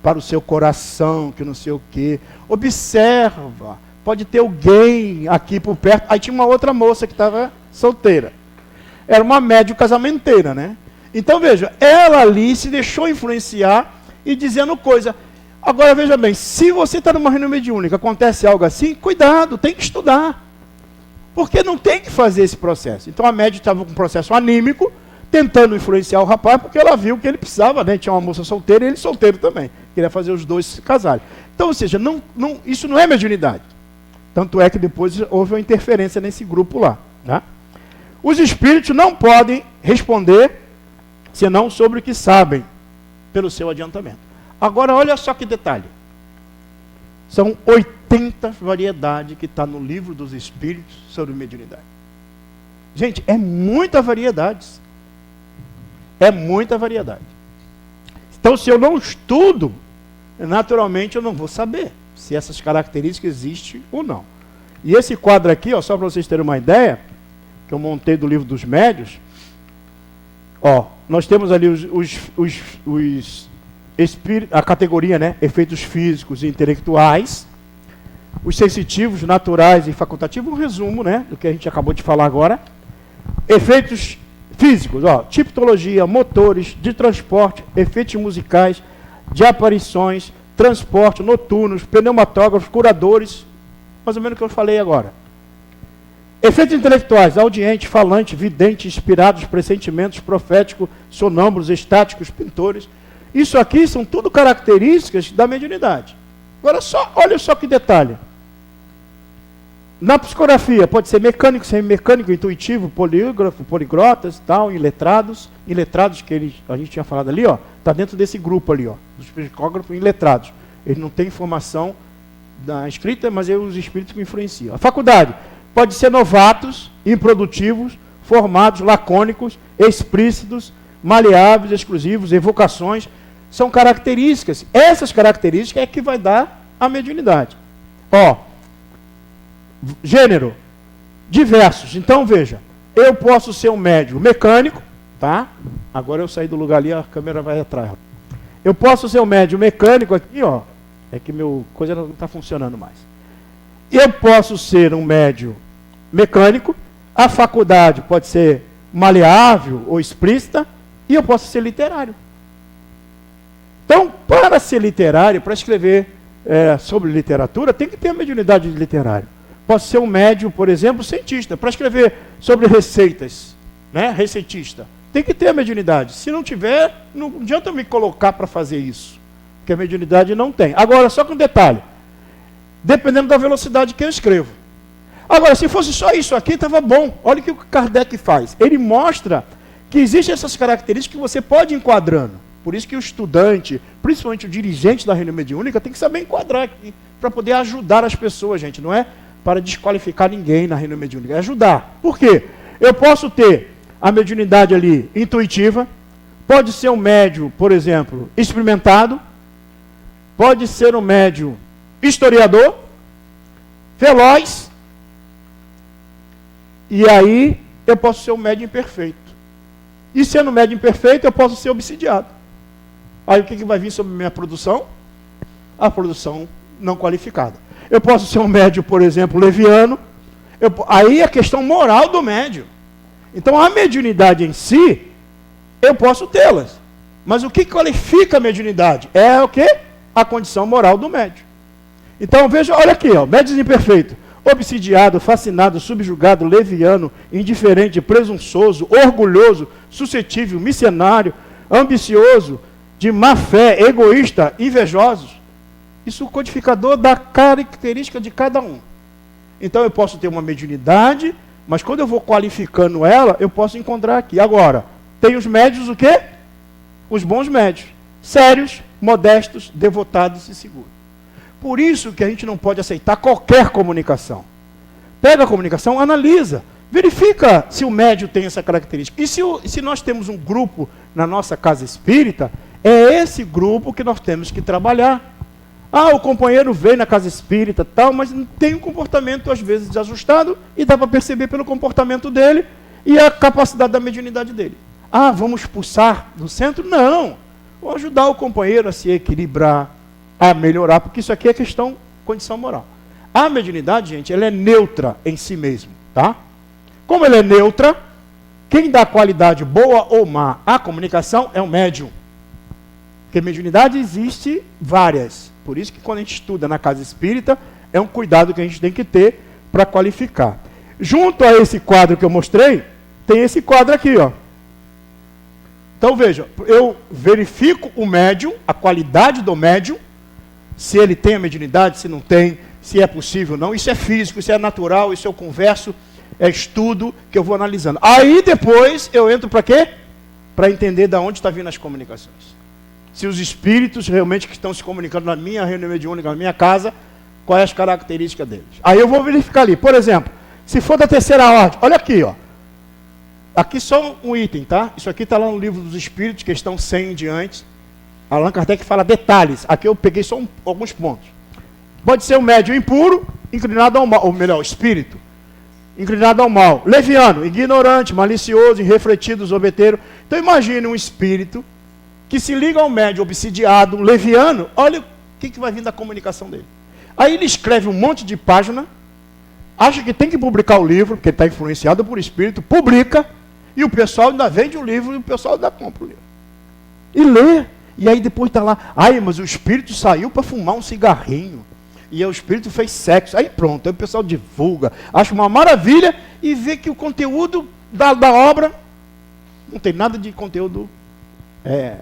para o seu coração, que não sei o quê. Observa, pode ter alguém aqui por perto. Aí tinha uma outra moça que estava solteira. Era uma médium casamenteira, né? Então, veja, ela ali se deixou influenciar e dizendo coisa. Agora, veja bem, se você está numa reunião mediúnica, acontece algo assim, cuidado, tem que estudar. Porque não tem que fazer esse processo. Então, a médium estava com um processo anímico, tentando influenciar o rapaz, porque ela viu que ele precisava, né? Tinha uma moça solteira e ele solteiro também. Queria fazer os dois se casarem. Então, ou seja, isso não é mediunidade. Tanto é que depois houve uma interferência nesse grupo lá. Né? Os espíritos não podem responder senão sobre o que sabem, pelo seu adiantamento. Agora, olha só que detalhe. São 80 variedades que está no livro dos espíritos sobre mediunidade. Gente, é muita variedade. É muita variedade. Então, se eu não estudo, naturalmente eu não vou saber se essas características existem ou não. E esse quadro aqui, ó, só para vocês terem uma ideia, que eu montei do livro dos médios, ó, nós temos ali a categoria, né, efeitos físicos e intelectuais, os sensitivos, naturais e facultativos, um resumo, né, do que a gente acabou de falar agora. Efeitos físicos, ó, tipologia, motores, de transporte, efeitos musicais, de aparições, transporte, noturnos, pneumatógrafos, curadores, mais ou menos o que eu falei agora. Efeitos intelectuais, audiente, falante, vidente, inspirados, pressentimentos, profético, sonâmbulos, estáticos, pintores. Isso aqui são tudo características da mediunidade. Agora, olha só que detalhe. Na psicografia, pode ser mecânico, semimecânico, intuitivo, polígrafo, poliglotas, tal, iletrados. Iletrados, que a gente tinha falado ali, ó, está dentro desse grupo ali, ó, dos psicógrafos iletrados. Eles não têm informação da escrita, mas é os espíritos que influenciam. A faculdade pode ser novatos, improdutivos, formados, lacônicos, explícitos, maleáveis, exclusivos, evocações, São características. Essas características é que vai dar a mediunidade. Ó, gênero, diversos. Então, veja, eu posso ser um médium mecânico, tá? Agora eu saí do lugar ali, a câmera vai atrás. Eu posso ser um médium mecânico aqui, ó. É que meu coisa não está funcionando mais. Eu posso ser um médium mecânico, a faculdade pode ser maleável ou explícita, e eu posso ser literário. Então, para ser literário, para escrever sobre literatura, tem que ter a mediunidade de literário. Posso ser um médium, por exemplo, cientista, para escrever sobre receitas, né? Receitista. Tem que ter a mediunidade. Se não tiver, não adianta me colocar para fazer isso, porque a mediunidade não tem. Agora, só com um detalhe, dependendo da velocidade que eu escrevo. Agora, se fosse só isso aqui, estava bom. Olha o que o Kardec faz. Ele mostra que existem essas características que você pode ir enquadrando. Por isso que o estudante, principalmente o dirigente da reunião mediúnica, tem que saber enquadrar aqui, para poder ajudar as pessoas, gente. Não é para desqualificar ninguém na reunião mediúnica, é ajudar. Por quê? Eu posso ter a mediunidade ali intuitiva, pode ser um médium, por exemplo, experimentado, pode ser um médium historiador, veloz, e aí eu posso ser um médium imperfeito. E sendo médium imperfeito, eu posso ser obsidiado. Aí o que vai vir sobre minha produção? A produção não qualificada. Eu posso ser um médium, por exemplo, leviano. Aí é a questão moral do médium. Então a mediunidade em si, eu posso tê-las. Mas o que qualifica a mediunidade? É o quê? A condição moral do médium. Então veja, olha aqui, ó, médium imperfeito. Obsidiado, fascinado, subjugado, leviano, indiferente, presunçoso, orgulhoso, suscetível, missionário, ambicioso, de má fé, egoísta, invejosos. Isso é o codificador da característica de cada um. Então eu posso ter uma mediunidade, mas quando eu vou qualificando ela, eu posso encontrar aqui. Agora, tem os médios o quê? Os bons médios. Sérios, modestos, devotados e seguros. Por isso que a gente não pode aceitar qualquer comunicação. Pega a comunicação, analisa, verifica se o médium tem essa característica. E se nós temos um grupo na nossa casa espírita, é esse grupo que nós temos que trabalhar. Ah, o companheiro veio na casa espírita, tal, mas tem um comportamento às vezes desajustado e dá para perceber pelo comportamento dele e a capacidade da mediunidade dele. Ah, vamos expulsar do centro? Não. Vou ajudar o companheiro a se equilibrar, a melhorar, porque isso aqui é questão, condição moral. A mediunidade, gente, ela é neutra em si mesmo, tá? Como ela é neutra, quem dá qualidade boa ou má à comunicação é o médium. Porque mediunidade existe várias. Por isso que quando a gente estuda na casa espírita, é um cuidado que a gente tem que ter para qualificar. Junto a esse quadro que eu mostrei, tem esse quadro aqui, ó. Então veja, eu verifico o médium, a qualidade do médium, se ele tem a mediunidade, se não tem, se é possível ou não. Isso é físico, isso é natural, isso eu converso, é estudo que eu vou analisando. Aí depois eu entro para quê? Para entender de onde está vindo as comunicações. Se os espíritos realmente que estão se comunicando na minha reunião mediúnica, na minha casa, quais as características deles. Aí eu vou verificar ali. Por exemplo, se for da terceira ordem, olha aqui, ó. Aqui só um item, tá? Isso aqui está lá no livro dos Espíritos, questão 100 em diante. Allan Kardec fala detalhes. Aqui eu peguei só alguns pontos. Pode ser um médium impuro, inclinado ao mal, ou melhor, espírito, inclinado ao mal. Leviano, ignorante, malicioso, irrefletido, zombeteiro. Então imagine um espírito que se liga ao médium obsidiado, leviano, olha o que vai vir da comunicação dele. Aí ele escreve um monte de página, acha que tem que publicar o livro, porque está influenciado por espírito, publica, e o pessoal ainda vende o livro, e o pessoal ainda compra o livro. E lê, e aí depois está lá, ai, mas o espírito saiu para fumar um cigarrinho, e o espírito fez sexo, aí pronto, aí o pessoal divulga, acha uma maravilha, e vê que o conteúdo da obra não tem nada de conteúdo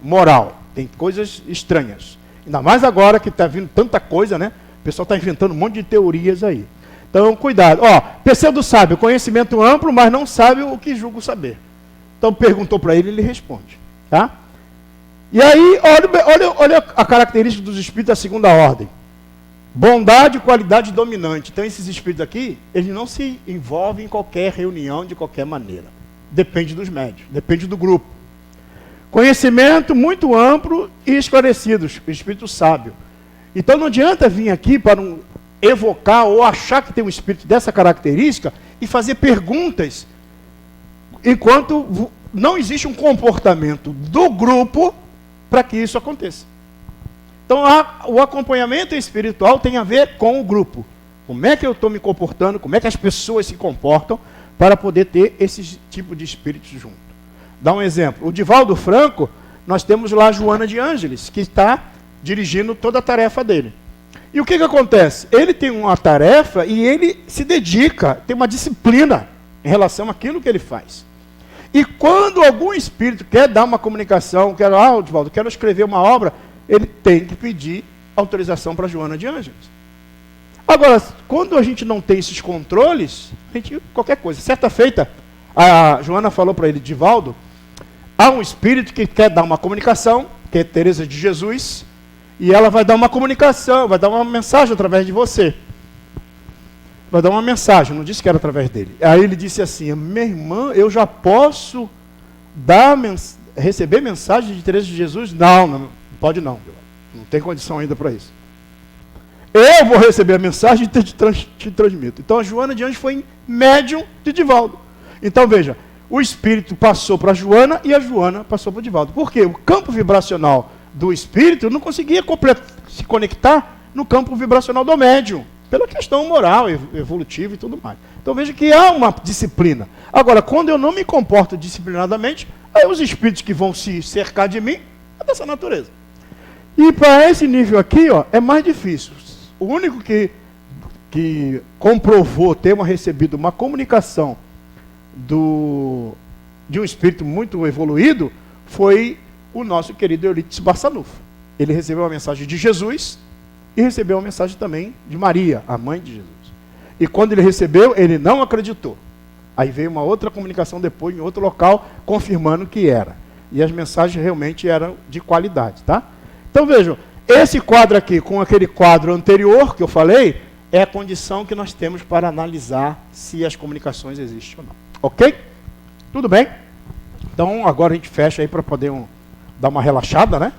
moral, tem coisas estranhas. Ainda mais agora que está vindo tanta coisa, né? O pessoal está inventando um monte de teorias aí. Então, cuidado. Ó, pseudo sábio, conhecimento amplo, mas não sabe o que julga saber. Então, perguntou para ele, ele responde. Tá? E aí, olha a característica dos espíritos da segunda ordem. Bondade, qualidade dominante. Então, esses espíritos aqui, eles não se envolvem em qualquer reunião de qualquer maneira. Depende dos médios, depende do grupo. Conhecimento muito amplo e esclarecido, espírito sábio. Então não adianta vir aqui para evocar ou achar que tem um espírito dessa característica e fazer perguntas, enquanto não existe um comportamento do grupo para que isso aconteça. Então o acompanhamento espiritual tem a ver com o grupo. Como é que eu estou me comportando, como é que as pessoas se comportam para poder ter esse tipo de espíritos junto. Dá um exemplo. O Divaldo Franco, nós temos lá a Joana de Ângeles, que está dirigindo toda a tarefa dele. E o que acontece? Ele tem uma tarefa e ele se dedica, tem uma disciplina em relação àquilo que ele faz. E quando algum espírito quer dar uma comunicação, Divaldo, quero escrever uma obra, ele tem que pedir autorização para a Joana de Ângeles. Agora, quando a gente não tem esses controles, qualquer coisa. Certa feita, a Joana falou para ele, Divaldo, há um espírito que quer dar uma comunicação, que é Teresa de Jesus, e ela vai dar uma comunicação, vai dar uma mensagem através de você. Vai dar uma mensagem, não disse que era através dele. Aí ele disse assim, minha irmã, eu já posso receber mensagem de Teresa de Jesus? Não pode não. Não tem condição ainda para isso. Eu vou receber a mensagem e te transmito. Então a Joana de Anjos foi médium de Divaldo. Então veja, o espírito passou para a Joana e a Joana passou para o Divaldo. Por quê? O campo vibracional do espírito não conseguia se conectar no campo vibracional do médium, pela questão moral, evolutiva e tudo mais. Então veja que há uma disciplina. Agora, quando eu não me comporto disciplinadamente, aí os espíritos que vão se cercar de mim é dessa natureza. E para esse nível aqui, é mais difícil. O único que comprovou ter recebido uma comunicação de um espírito muito evoluído foi o nosso querido Eurípides Barçanufo. Ele recebeu a mensagem de Jesus e recebeu a mensagem também de Maria, a mãe de Jesus. E quando ele recebeu, ele não acreditou. Aí veio uma outra comunicação depois, em outro local, confirmando que era. E as mensagens realmente eram de qualidade, tá? Então vejam, esse quadro aqui, com aquele quadro anterior que eu falei, é a condição que nós temos para analisar se as comunicações existem ou não. Ok? Tudo bem? Então agora a gente fecha aí para poder dar uma relaxada, né?